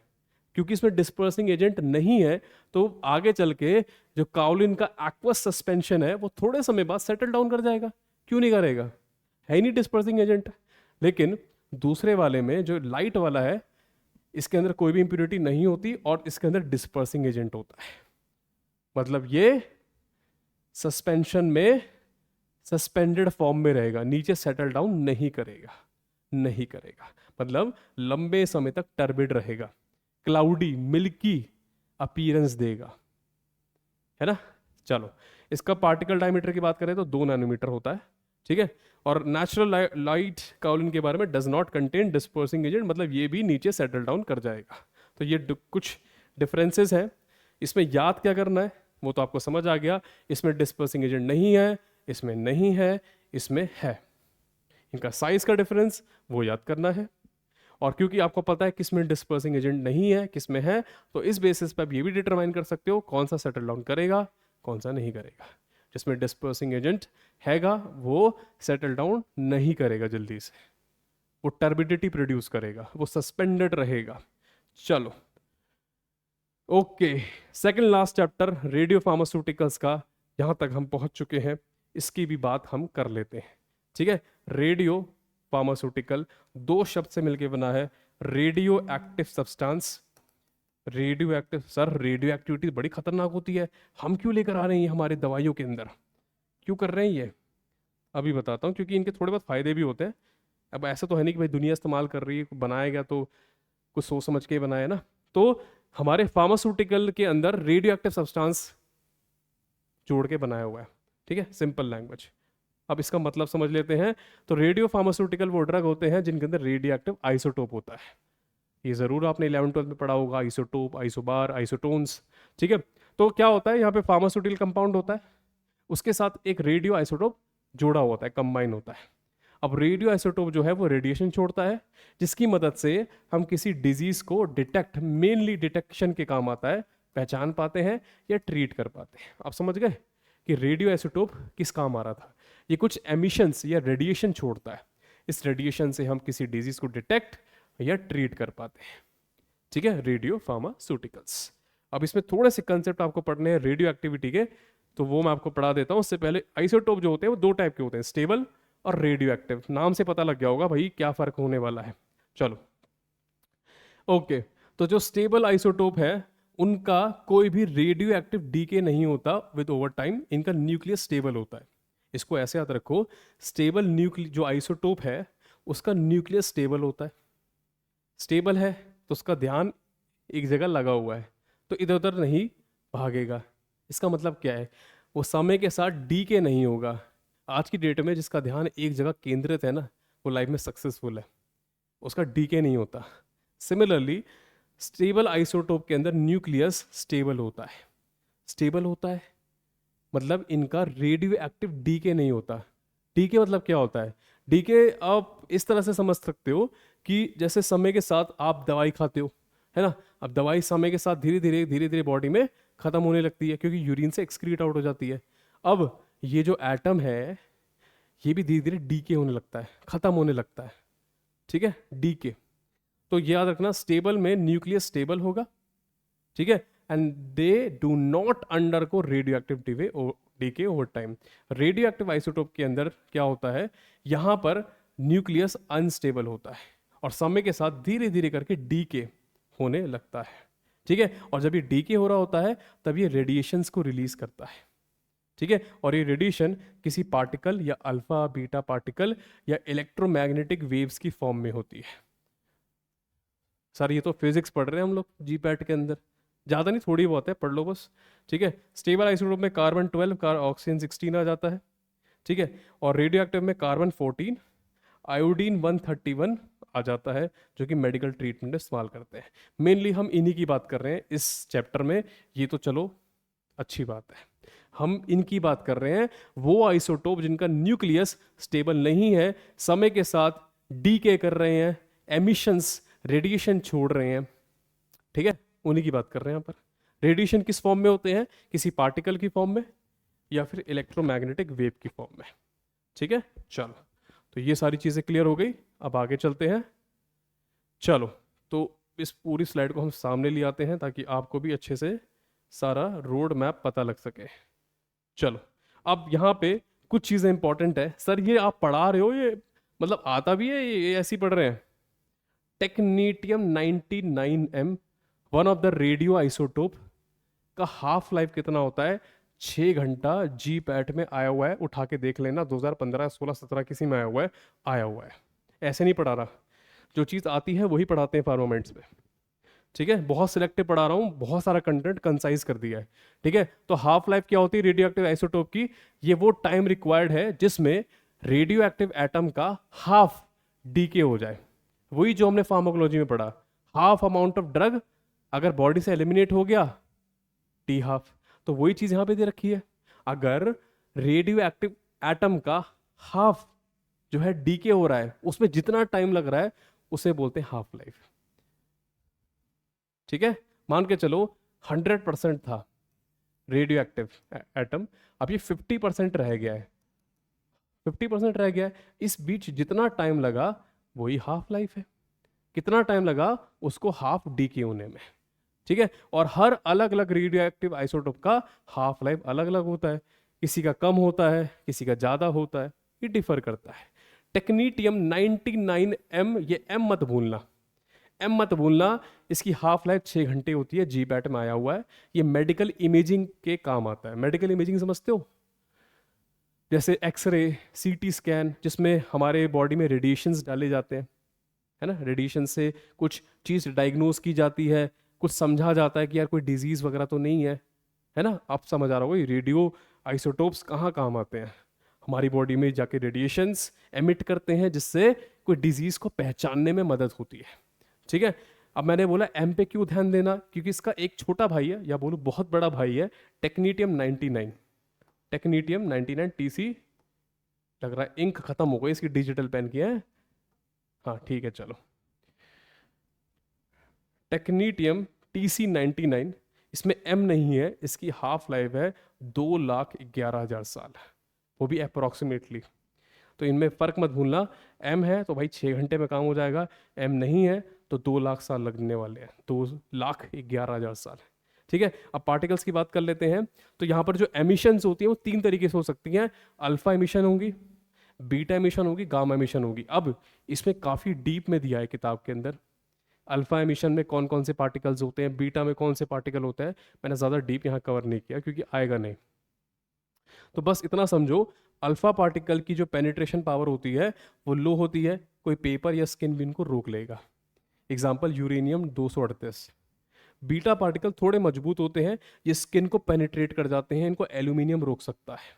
क्योंकि इसमें डिस्पर्सिंग एजेंट नहीं है तो आगे चल के जो काउलिन का एक्वस सस्पेंशन है वो थोड़े समय बाद सेटल डाउन कर जाएगा। क्यों नहीं करेगा? है ही नहीं डिस्पर्सिंग एजेंट। लेकिन दूसरे वाले में जो लाइट वाला है इसके अंदर कोई भी इंप्योरिटी नहीं होती और इसके अंदर डिस्पर्सिंग एजेंट होता है। मतलब ये सस्पेंशन में सस्पेंडेड फॉर्म में रहेगा, नीचे सेटल डाउन नहीं करेगा, नहीं करेगा। मतलब लंबे समय तक टर्बिड रहेगा, क्लाउडी मिल्की अपीयरेंस देगा, है ना। चलो, इसका पार्टिकल डायमीटर की बात करें तो 2 नैनोमीटर होता है, ठीक है। और नेचुरल लाइट काउलिन के बारे में does not contain dispersing agent, मतलब ये भी नीचे सेटल डाउन कर जाएगा। तो ये कुछ डिफरेंसेस हैं। इसमें याद क्या करना है वो तो आपको समझ आ गया। इसमें डिस्पर्सिंग एजेंट नहीं है, इसमें नहीं है, इसमें है। इनका साइज का डिफरेंस वो याद करना है। और क्योंकि आपको पता है किसमें डिस्पर्सिंग एजेंट नहीं है किसमें है, तो इस बेसिस पे आप ये भी डिटरमाइन कर सकते हो कौन सा सेटल डाउन करेगा कौन सा नहीं करेगा। जिसमें डिस्पर्सिंग एजेंट हैगा वो सेटल डाउन नहीं करेगा जल्दी से, वो टर्बिडिटी प्रोड्यूस करेगा, वो सस्पेंडेड रहेगा। चलो okay, second last chapter radio pharmaceuticals का यहां तक हम पहुंच चुके हैं, इसकी भी बात हम कर लेते हैं, ठीक है। रेडियो फार्मास्यूटिकल 2 शब्द से मिलकर बना है, radio active substance. Radio active, sir radio activity बड़ी खतरनाक होती है, हम क्यों लेकर आ रहे हैं ये हमारे दवाइयों के अंदर, क्यों कर रहे हैं ये? अभी बताता हूँ। क्योंकि इनके थोड़े बहुत फायदे भी होते हैं। अब ऐसा तो है नहीं कि भाई दुनिया इस्तेमाल कर रही है, बनाया गया तो कुछ सोच समझ के बनाया ना। तो हमारे फार्मास्यूटिकल के अंदर रेडियो एक्टिव सब्सटेंस जोड़ के बनाया हुआ है, ठीक है, सिंपल लैंग्वेज। अब इसका मतलब समझ लेते हैं। तो रेडियो फार्मास्यूटिकल वो ड्रग होते हैं जिनके अंदर रेडियो एक्टिव आइसोटोप होता है। ये जरूर आपने 11th-12th में पढ़ा होगा, आइसोटोप, आइसोबार, आइसोटोन्स, ठीक है। तो क्या होता है, यहाँ पे फार्मास्यूटिकल कंपाउंड होता है, उसके साथ एक रेडियो आइसोटोप जोड़ा होता है, कंबाइन होता है। अब रेडियो आइसोटोप जो है वो रेडिएशन छोड़ता है, जिसकी मदद से हम किसी डिजीज को डिटेक्ट, मेनली डिटेक्शन के काम आता है, पहचान पाते हैं या ट्रीट कर पाते हैं। आप समझ गए कि रेडियो आइसोटोप किस काम आ रहा था। ये कुछ एमिशंस या रेडिएशन छोड़ता है, इस रेडिएशन से हम किसी डिजीज को डिटेक्ट या ट्रीट कर पाते हैं, ठीक है, रेडियो फार्मास्यूटिकल्स। अब इसमें थोड़े से कंसेप्ट आपको पढ़ने हैं रेडियो एक्टिविटी के, तो वो मैं आपको पढ़ा देता हूँ। उससे पहले आइसोटोप जो होते हैं वो 2 टाइप के होते हैं, स्टेबल और रेडियो एक्टिव। नाम से पता लग गया होगा भाई क्या फर्क होने वाला है। चलो ओके, तो जो स्टेबल आइसोटोप है उनका कोई भी रेडियो एक्टिव डीके नहीं होता विद ओवर टाइम, इनका न्यूक्लियस स्टेबल होता है। इसको ऐसे याद रखो, स्टेबल न्यूक्लियस जो आइसोटोप है उसका न्यूक्लियस स्टेबल होता है। स्टेबल है तो उसका ध्यान एक जगह लगा हुआ है, तो इधर उधर नहीं भागेगा। इसका मतलब क्या है, वो समय के साथ डीके नहीं होगा। आज की डेट में जिसका ध्यान एक जगह केंद्रित है ना वो लाइफ में सक्सेसफुल है, उसका डीके नहीं होता। सिमिलरली स्टेबल आइसोटोप के अंदर न्यूक्लियस स्टेबल होता है। स्टेबल होता है मतलब इनका रेडियो एक्टिव डीके नहीं होता। डीके मतलब क्या होता है? डीके आप इस तरह से समझ सकते हो कि जैसे समय के साथ आप दवाई खाते हो, है ना। अब दवाई समय के साथ धीरे धीरे बॉडी में खत्म होने लगती है क्योंकि यूरिन से एक्सक्रीट आउट हो जाती है। अब ये जो एटम है ये भी धीरे धीरे डीके होने लगता है, खत्म होने लगता है, ठीक है, डीके। तो याद रखना, स्टेबल में न्यूक्लियस स्टेबल होगा, ठीक है, and they do not undergo radioactive decay over time. Radioactive isotope के अंदर क्या होता है, यहां पर न्यूक्लियस अनस्टेबल होता है और समय के साथ धीरे धीरे करके डीके होने लगता है, ठीक है। और जब ये डीके हो रहा होता है तब ये रेडिएशंस को रिलीज करता है, ठीक है। और ये रेडिएशन किसी पार्टिकल या अल्फा बीटा पार्टिकल या इलेक्ट्रोमैग्नेटिक वेव्स की फॉर्म में होती है। सर ये तो फिजिक्स पढ़ रहे हैं हम लोग जी पैट के अंदर, ज़्यादा नहीं थोड़ी बहुत है, पढ़ लो बस, ठीक है। स्टेबल आइसोटोप में कार्बन 12, ऑक्सीजन 16 आ जाता है, ठीक है। और रेडियो एक्टिव में कार्बन 14, आयोडीन 131 आ जाता है, जो कि मेडिकल ट्रीटमेंट में इस्तेमाल करते हैं। मेनली हम इन्हीं की बात कर रहे हैं इस चैप्टर में, ये तो चलो अच्छी बात है। हम इनकी बात कर रहे हैं, वो आइसोटोप जिनका न्यूक्लियस स्टेबल नहीं है, समय के साथ डीके कर रहे हैं, एमिशंस रेडिएशन छोड़ रहे हैं, ठीक है, उन्हीं की बात कर रहे हैं यहाँ पर। रेडिएशन किस फॉर्म में होते हैं? किसी पार्टिकल की फॉर्म में या फिर इलेक्ट्रोमैग्नेटिक वेव की फॉर्म में, ठीक है। चलो, तो ये सारी चीज़ें क्लियर हो गई, अब आगे चलते हैं। चलो, तो इस पूरी स्लाइड को हम सामने ले आते हैं ताकि आपको भी अच्छे से सारा रोड मैप पता लग सके। चलो, अब यहाँ पे कुछ चीज़ें इंपॉर्टेंट है। सर ये आप पढ़ा रहे हो, ये मतलब आता भी है, ये ऐसे ही पढ़ रहे हैं? टेक्नीटियम 99M, one of the radio isotope का हाफ लाइफ कितना होता है? 6 घंटा। जी पैट में आया हुआ है, उठा के देख लेना, 2015, 16, 17 किसी में आया हुआ है, आया हुआ है। ऐसे नहीं पढ़ा रहा, जो चीज़ आती है वही पढ़ाते हैं फार्मामेंट्स में, ठीक है। बहुत सिलेक्टिव पढ़ा रहा हूँ, बहुत सारा कंटेंट कंसाइज कर दिया है, ठीक है। तो हाफ लाइफ क्या होती है रेडियो एक्टिव आइसोटोप की? ये वो टाइम रिक्वायर्ड है जिसमें रेडियो एक्टिव एटम का हाफ डीके हो जाए। वही जो हमने फार्माकोलॉजी में पढ़ा, हाफ अमाउंट ऑफ ड्रग अगर बॉडी से एलिमिनेट हो गया, टी हाफ। तो वही चीज यहां पे दे रखी है, अगर रेडियो एक्टिव एटम का हाफ जो है डीके हो रहा है, उसमें जितना टाइम लग रहा है उसे बोलते हैं हाफ लाइफ, ठीक है। मान के चलो 100% था रेडियो एक्टिव एटम, अब ये 50% रह गया है, 50% रह गया है, इस बीच जितना टाइम लगा वही हाफ लाइफ है। कितना टाइम लगा उसको हाफ डीके होने में, ठीक है। और हर अलग अलग रेडियो एक्टिव आइसोटोप का हाफ लाइफ अलग अलग होता है, किसी का कम होता है, किसी का ज्यादा होता है, ये डिफर करता है। टेक्नीटियम 99M, ये एम मत भूलना, एम मत भूलना, इसकी हाफ लाइफ 6 घंटे होती है, जी पैट में आया हुआ है। ये मेडिकल इमेजिंग के काम आता है। मेडिकल इमेजिंग समझते हो? जैसे एक्सरे, सीटी स्कैन, जिसमें हमारे बॉडी में रेडिएशंस डाले जाते हैं, है ना, रेडिएशन से कुछ चीज़ डायग्नोज की जाती है, कुछ समझा जाता है कि यार कोई डिजीज वगैरह तो नहीं है ना। आप समझ आ रहा होगा रेडियो आइसोटोप्स कहाँ काम आते हैं, हमारी बॉडी में जाके रेडिएशंस एमिट करते हैं जिससे कोई डिजीज को पहचानने में मदद होती है, ठीक है। अब मैंने बोला एम पे क्यों ध्यान देना, क्योंकि इसका एक छोटा भाई है, या बोलूँ बहुत बड़ा भाई है, टेक्नीटियम 99। टेक्नीटियम 99 टीसी, लग रहा है इंक खत्म हो गई इसकी, डिजिटल पेन की है, हाँ ठीक है चलो। टेक्नीटियम TC99, इसमें एम नहीं है, इसकी हाफ लाइफ है 2,11,000 साल, वो भी अप्रोक्सीमेटली। तो इनमें फर्क मत भूलना, एम है तो भाई 6 घंटे में काम हो जाएगा, एम नहीं है तो 2 लाख साल लगने वाले हैं, 2,11,000 साल, ठीक है। अब पार्टिकल्स की बात कर लेते हैं। तो यहाँ पर जो एमिशंस होती हैं वो 3 तरीके से हो सकती हैं, अल्फा एमिशन होंगी, बीटा एमिशन होगी, गामा एमिशन होगी। अब इसमें काफ़ी डीप में दिया है किताब के अंदर, अल्फा एमिशन में कौन कौन से पार्टिकल्स होते हैं, बीटा में कौन से पार्टिकल होते हैं, मैंने ज़्यादा डीप यहाँ कवर नहीं किया क्योंकि आएगा नहीं। तो बस इतना समझो, अल्फा पार्टिकल की जो पेनिट्रेशन पावर होती है वो लो होती है, कोई पेपर या स्किन भी इनको रोक लेगा, एग्जाम्पल यूरेनियम 238। बीटा पार्टिकल थोड़े मजबूत होते हैं, ये स्किन को पेनिट्रेट कर जाते हैं, इनको एल्यूमिनियम रोक सकता है,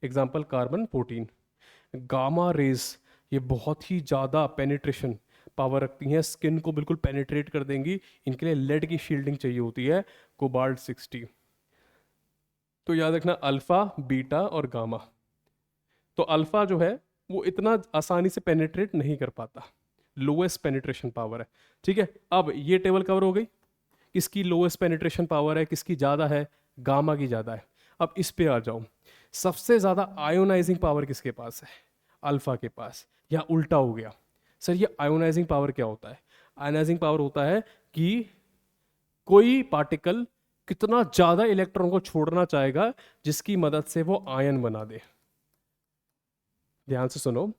एग्जाम्पल कार्बन 14। गामा रेज ये बहुत ही ज़्यादा पेनिट्रेशन पावर रखती हैं, स्किन को बिल्कुल पेनिट्रेट कर देंगी, इनके लिए लेड की शील्डिंग चाहिए होती है, कोबाल्ट 60। तो याद रखना अल्फा, बीटा और गामा। तो अल्फा जो है वो इतना आसानी से पेनिट्रेट नहीं कर पाता, लोएस्ट पेनिट्रेशन पावर है, ठीक है। अब ये टेबल कवर हो गई, किसकी लोएस्ट पेनिट्रेशन पावर है, किसकी ज़्यादा है, गामा की ज़्यादा है। अब इस पे आ जाओ, सबसे ज़्यादा आयोनाइजिंग पावर किसके पास है, अल्फा के पास। या उल्टा हो गया, सर ये आयोनाइजिंग पावर क्या होता है? आयोनाइजिंग पावर होता है कि कोई पार्टिकल कितना ज़्यादा इलेक्ट्रॉन को छोड़ना चाहेगा जिसकी मदद से वो आयन बना दे। ध्यान से सुनो,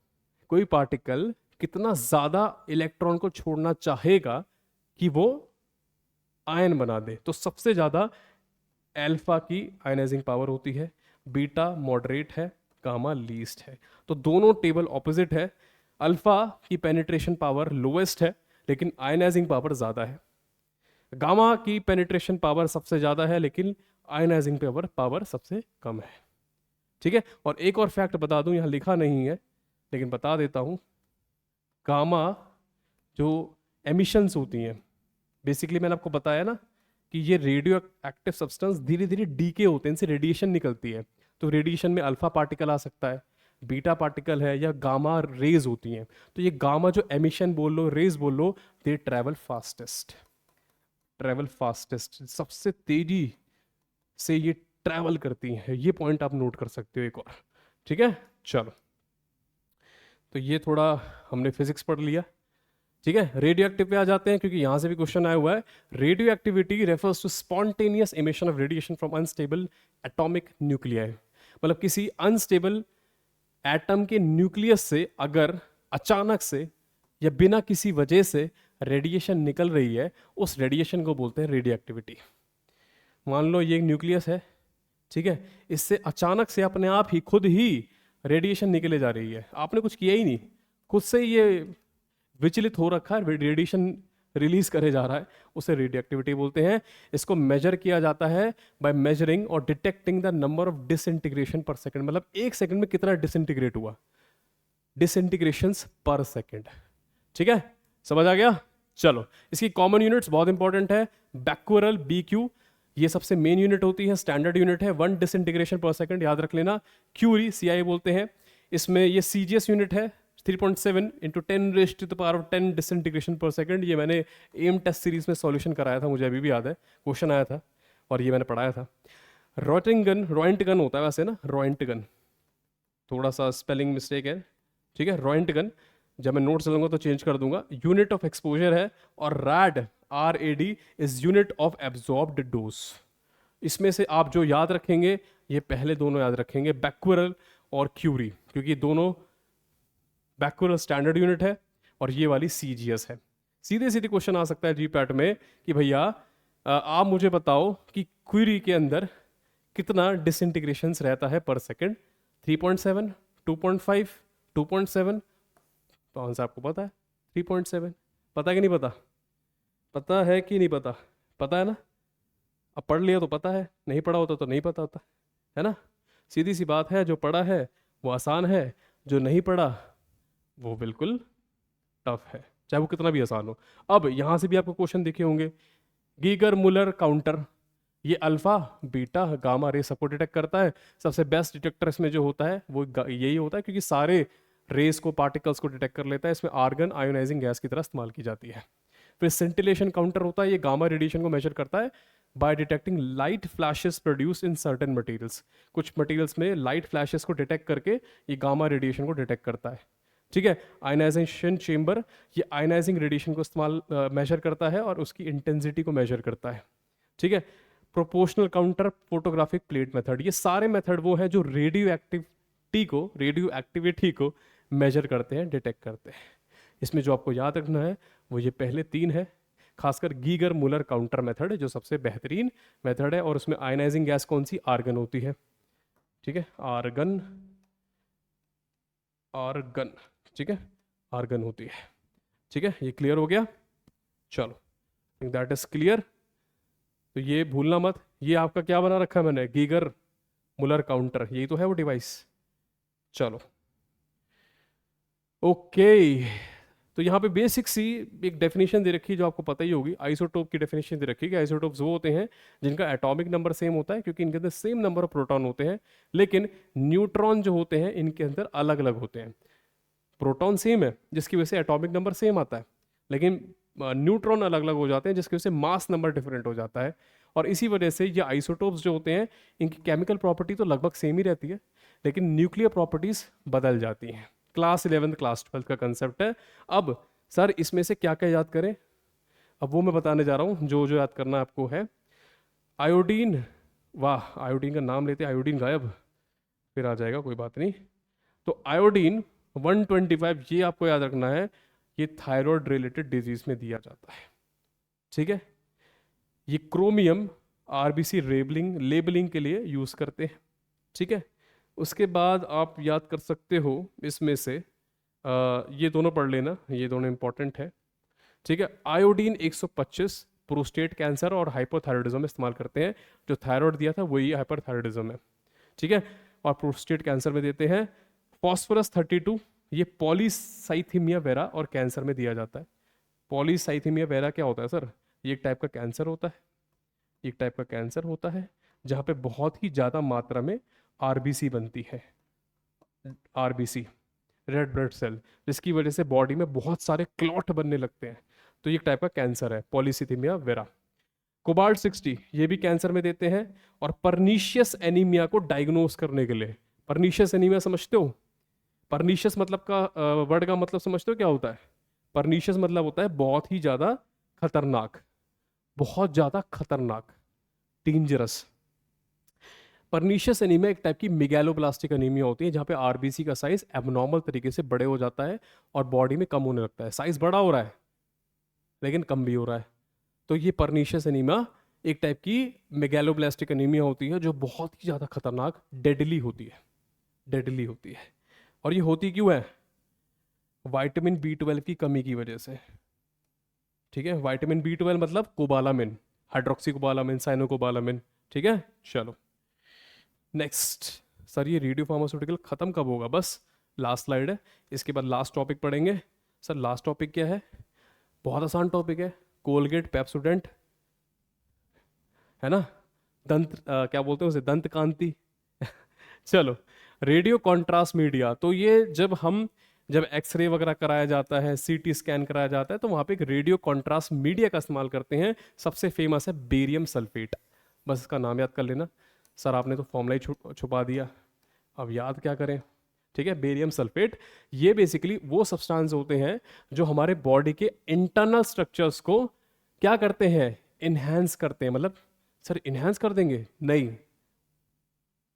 कोई पार्टिकल कितना ज़्यादा इलेक्ट्रॉन को छोड़ना चाहेगा कि वो आयन बना दे। तो सबसे ज़्यादा अल्फा की आयनाइजिंग पावर होती है, बीटा मॉडरेट है, गामा लीस्ट है। तो दोनों टेबल ऑपोजिट है, अल्फा की पेनिट्रेशन पावर लोएस्ट है लेकिन आयनाइजिंग पावर ज़्यादा है, गामा की पेनिट्रेशन पावर सबसे ज़्यादा है लेकिन आयनाइजिंग पावर सबसे कम है, ठीक है। और एक और फैक्ट बता दूं, यहाँ लिखा नहीं है लेकिन बता देता हूँ, गामा जो एमिशंस होती हैं, बेसिकली मैंने आपको बताया ना कि ये रेडियो एक्टिव सब्सटेंस धीरे धीरे डीके होते हैं, इनसे रेडिएशन निकलती है। तो रेडिएशन में अल्फा पार्टिकल आ सकता है, बीटा पार्टिकल है, या गामा रेज होती हैं। तो ये गामा जो एमिशन बोल लो, रेज बोल लो, दे ट्रेवल फास्टेस्ट, सबसे तेजी से ये ट्रैवल करती हैं। ये पॉइंट आप नोट कर सकते हो एक और। ठीक है, चलो, तो ये थोड़ा हमने फिजिक्स पढ़ लिया। ठीक है, रेडियो एक्टिव पे आ जाते हैं, क्योंकि यहां से भी क्वेश्चन आया हुआ है। Radioactivity refers to spontaneous emission of radiation from unstable atomic nuclei. मतलब किसी अनस्टेबल एटम के न्यूक्लियस से अगर अचानक से या बिना किसी वजह से रेडिएशन निकल रही है, उस रेडिएशन को बोलते हैं रेडियो एक्टिविटी। मान लो ये न्यूक्लियस है, ठीक है, इससे अचानक से अपने आप ही खुद ही रेडिएशन निकले जा रही है, आपने कुछ किया ही नहीं, खुद से ही ये विचलित हो रखा है, रेडिएशन रिलीज करे जा रहा है, उसे रेडियो एक्टिविटी बोलते हैं। इसको मेजर किया जाता है बाय मेजरिंग और detecting the number of disintegration पर सेकंड। मतलब एक सेकंड में कितना डिसइंटीग्रेट हुआ, डिसइंटीग्रेशंस पर सेकंड। ठीक है, समझ आ गया। चलो, इसकी कॉमन यूनिट्स बहुत इंपॉर्टेंट है। बैक्यूरल BQ ये सबसे मेन यूनिट होती है, स्टैंडर्ड यूनिट है, 1 डिसइंटीग्रेशन पर सेकंड, याद रख लेना। क्यूरी CI बोलते हैं। इसमें ये CGS यूनिट है, 3.7 इंटू 10⁻10 डिसइंटीग्रेशन पर सेकंड। ये मैंने एम टेस्ट सीरीज में सॉल्यूशन कराया था, मुझे अभी भी याद है, क्वेश्चन आया था और ये मैंने पढ़ाया था। रोएंटगन होता है वैसे ना, रोएंटगन, थोड़ा सा स्पेलिंग मिस्टेक है। ठीक है, रोएंटगन, जब मैं नोट चलूंगा तो चेंज कर दूंगा। यूनिट ऑफ एक्सपोजर है। और RAD is unit of absorbed dose. इसमें से आप जो याद रखेंगे, ये पहले दोनों याद रखेंगे, बैक्यूरल और क्यूरी, क्योंकि दोनों, बैक्यूरल स्टैंडर्ड यूनिट है और ये वाली CGS है। सीधे सीधे क्वेश्चन आ सकता है GPAT में कि भैया आप मुझे बताओ कि क्यूरी के अंदर कितना डिसइंटीग्रेशंस रहता है पर सेकंड। 3.7, 2.5, 2.7। तो आंसर आपको पता है 3.7। पता है कि नहीं पता? पता है कि नहीं पता? पता है ना, अब पढ़ लिया तो पता है, नहीं पढ़ा होता तो नहीं पता होता, है ना। सीधी सी बात है, जो पढ़ा है वो आसान है, जो नहीं पढ़ा वो बिल्कुल टफ है, चाहे वो कितना भी आसान हो। अब यहां से भी आपको क्वेश्चन दिखे होंगे। गीगर मुलर काउंटर, ये अल्फा बीटा गामा रे सबको डिटेक्ट करता है। सबसे बेस्ट डिटेक्टर इसमें जो होता है वो यही होता है, क्योंकि सारे रेस को, पार्टिकल्स को डिटेक्ट कर लेता है। इसमें आर्गन आयोनाइजिंग गैस की तरह इस्तेमाल की जाती है। फिर सेंटिलेशन काउंटर होता है, ये गामा रेडिएशन को मेजर करता है by detecting light flashes produce in certain materials. कुछ मटेरियल्स में लाइट फ्लैशेस को डिटेक्ट करके ये गामा रेडिएशन को डिटेक्ट करता है। ठीक है, आयनाइजेशन चेंबर, ये आयनाइजिंग रेडिएशन को इस्तेमाल मेजर करता है और उसकी इंटेंसिटी को मेजर करता है। ठीक है, proportional counter, photographic plate method, ये सारे मेथड वो है जो रेडियो एक्टिविटी को मेजर करते हैं, डिटेक्ट करते हैं। इसमें जो आपको याद रखना है वो ये पहले 3 है, खासकर गीगर मुलर काउंटर मेथड जो सबसे बेहतरीन मेथड है, और उसमें आयनाइजिंग गैस कौन सी, आर्गन होती है। ठीक है, आर्गन, ठीक है, आर्गन होती है। ठीक है, ये क्लियर हो गया। चलो, दैट इज क्लियर। तो ये भूलना मत, ये आपका क्या बना रखा है मैंने, गीगर मुलर काउंटर, यही तो है वो डिवाइस। चलो, ओके, तो यहाँ पे बेसिक सी एक डेफिनेशन दे रखी है जो आपको पता ही होगी। आइसोटोप की डेफिनेशन दे रखी है कि आइसोटोप्स वो होते हैं जिनका एटॉमिक नंबर सेम होता है, क्योंकि इनके अंदर सेम नंबर ऑफ प्रोटॉन होते हैं, लेकिन न्यूट्रॉन जो होते हैं इनके अंदर अलग अलग होते हैं। प्रोटॉन सेम है जिसकी वजह से एटॉमिक नंबर सेम आता है, लेकिन न्यूट्रॉन अलग अलग हो जाते हैं जिसकी वजह से मास नंबर डिफरेंट हो जाता है। और इसी वजह से ये आइसोटोप्स जो होते हैं इनकी केमिकल प्रॉपर्टी तो लगभग सेम ही रहती है, लेकिन न्यूक्लियर प्रॉपर्टीज बदल जाती हैं। क्लास 11 क्लास 12 का कंसेप्ट है। अब सर इसमें से क्या क्या याद करें, अब वो मैं बताने जा रहा हूँ। जो जो याद करना आपको है, आयोडीन, वाह आयोडीन का नाम लेते आयोडीन गायब, फिर आ जाएगा, कोई बात नहीं। तो आयोडीन 125, ये आपको याद रखना है, ये थायराइड रिलेटेड डिजीज में दिया जाता है। ठीक है, ये क्रोमियम RBC लेबलिंग के लिए यूज करते हैं। ठीक है, उसके बाद आप याद कर सकते हो इसमें से ये दोनों पढ़ लेना, ये दोनों इंपॉर्टेंट है। ठीक है, आयोडीन 125 प्रोस्टेट कैंसर और हाइपोथायरॉयडिज्म में इस्तेमाल करते हैं। जो थायराइड दिया था वही हाइपरथायरॉयडिज्म है। ठीक है, और प्रोस्टेट कैंसर में देते हैं। फॉस्फोरस 32, ये पॉलीसाइथीमिया वेरा और कैंसर में दिया जाता है। पॉलीसाइथीमिया वेरा क्या होता है सर? ये एक टाइप का कैंसर होता है। एक टाइप का कैंसर होता है जहाँ पे बहुत ही ज़्यादा मात्रा में आरबीसी बनती है, आरबीसी, रेड ब्लड सेल, जिसकी वजह से बॉडी में बहुत सारे क्लॉट बनने लगते हैं। तो ये एक टाइप का कैंसर है, पॉलीसीथीमिया वेरा। कोबाल्ट 60 ये भी कैंसर में देते हैं। और परनीशियस एनीमिया को डायग्नोस करने के लिए, परनीशियस एनीमिया समझते हो? परनीशियस मतलब का वर्ड का मतलब समझते हो क्या होता है? परनीशियस मतलब होता है बहुत ही ज़्यादा खतरनाक, बहुत ज़्यादा खतरनाक, डेंजरस। परनीशियस एनीमिया एक टाइप की मिगैलोब्लास्टिक एनीमिया होती है जहाँ पे आरबीसी का साइज एबनॉर्मल तरीके से बड़े हो जाता है और बॉडी में कम होने लगता है। साइज बड़ा हो रहा है लेकिन कम भी हो रहा है। तो ये परनीशियस एनीमिया एक टाइप की मेगैलोब्लास्टिक एनीमिया होती है जो बहुत ही ज़्यादा खतरनाक, डेडली होती है, डेडली होती है। और ये होती क्यों है? विटामिन B12 की कमी की वजह से। ठीक है, विटामिन B12 मतलब कोबालामिन, हाइड्रोक्सी कोबालामिन, साइनोकोबालामिन। ठीक है, चलो नेक्स्ट। सर ये रेडियो फार्मास्यूटिकल खत्म कब होगा? बस लास्ट स्लाइड है, इसके बाद लास्ट टॉपिक पढ़ेंगे। सर लास्ट टॉपिक क्या है? बहुत आसान टॉपिक है, कोलगेट पेप्सोडेंट, है ना, दंत क्या बोलते हैं उसे, दंत कांति। चलो, रेडियो कॉन्ट्रास्ट मीडिया, तो ये जब एक्सरे वगैरह कराया जाता है, सीटी स्कैन कराया जाता है, तो वहाँ पे एक रेडियो कॉन्ट्रास्ट मीडिया का इस्तेमाल करते हैं। सबसे फेमस है बेरियम सल्फेट, बस इसका नाम याद कर लेना। सर आपने तो फॉर्मूला ही छुपा दिया, अब याद क्या करें? ठीक है, बेरियम सल्फेट, ये बेसिकली वो सब्सटेंस होते हैं जो हमारे बॉडी के इंटरनल स्ट्रक्चर्स को क्या करते हैं? इन्हेंस करते हैं। मतलब सर इन्हेंस कर देंगे? नहीं,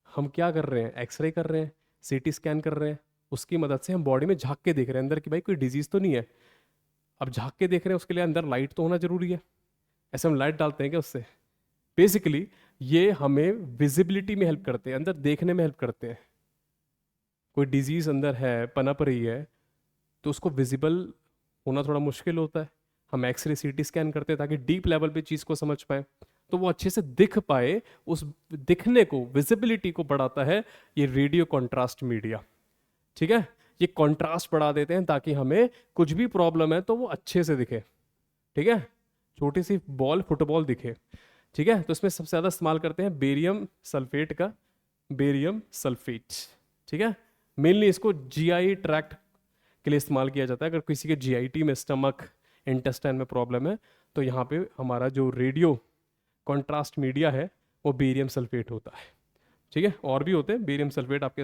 हम क्या कर रहे हैं? एक्सरे कर रहे हैं, सीटी स्कैन कर रहे हैं, उसकी मदद से हम बॉडी में झांक के देख रहे हैं अंदर कि भाई कोई डिजीज तो नहीं है। अब झांक के देख रहे हैं, उसके लिए अंदर लाइट तो होना जरूरी है। ऐसे हम लाइट डालते हैं क्या उससे? बेसिकली ये हमें विजिबिलिटी में हेल्प करते हैं, अंदर देखने में हेल्प करते हैं। कोई डिजीज अंदर है, पनप रही है, तो उसको विजिबल होना थोड़ा मुश्किल होता है। हम एक्सरे सीटी स्कैन करते हैं ताकि डीप लेवल पे चीज़ को समझ पाए, तो वो अच्छे से दिख पाए। उस दिखने को, विजिबिलिटी को बढ़ाता है ये रेडियो कॉन्ट्रास्ट मीडिया। ठीक है, ये कॉन्ट्रास्ट बढ़ा देते हैं ताकि हमें कुछ भी प्रॉब्लम है तो वो अच्छे से दिखे। ठीक है, छोटी सी बॉल, फुटबॉल दिखे। ठीक है, तो इसमें सबसे ज़्यादा इस्तेमाल करते हैं बेरियम सल्फेट का, बेरियम सल्फेट। ठीक है, मेनली इसको जीआई ट्रैक्ट के लिए इस्तेमाल किया जाता है। अगर किसी के जीआईटी में, स्टमक, इंटेस्टाइन में प्रॉब्लम है, तो यहाँ पे हमारा जो रेडियो कॉन्ट्रास्ट मीडिया है वो बेरियम सल्फेट होता है। ठीक है, और भी होते हैं बेरियम सल्फेट आपके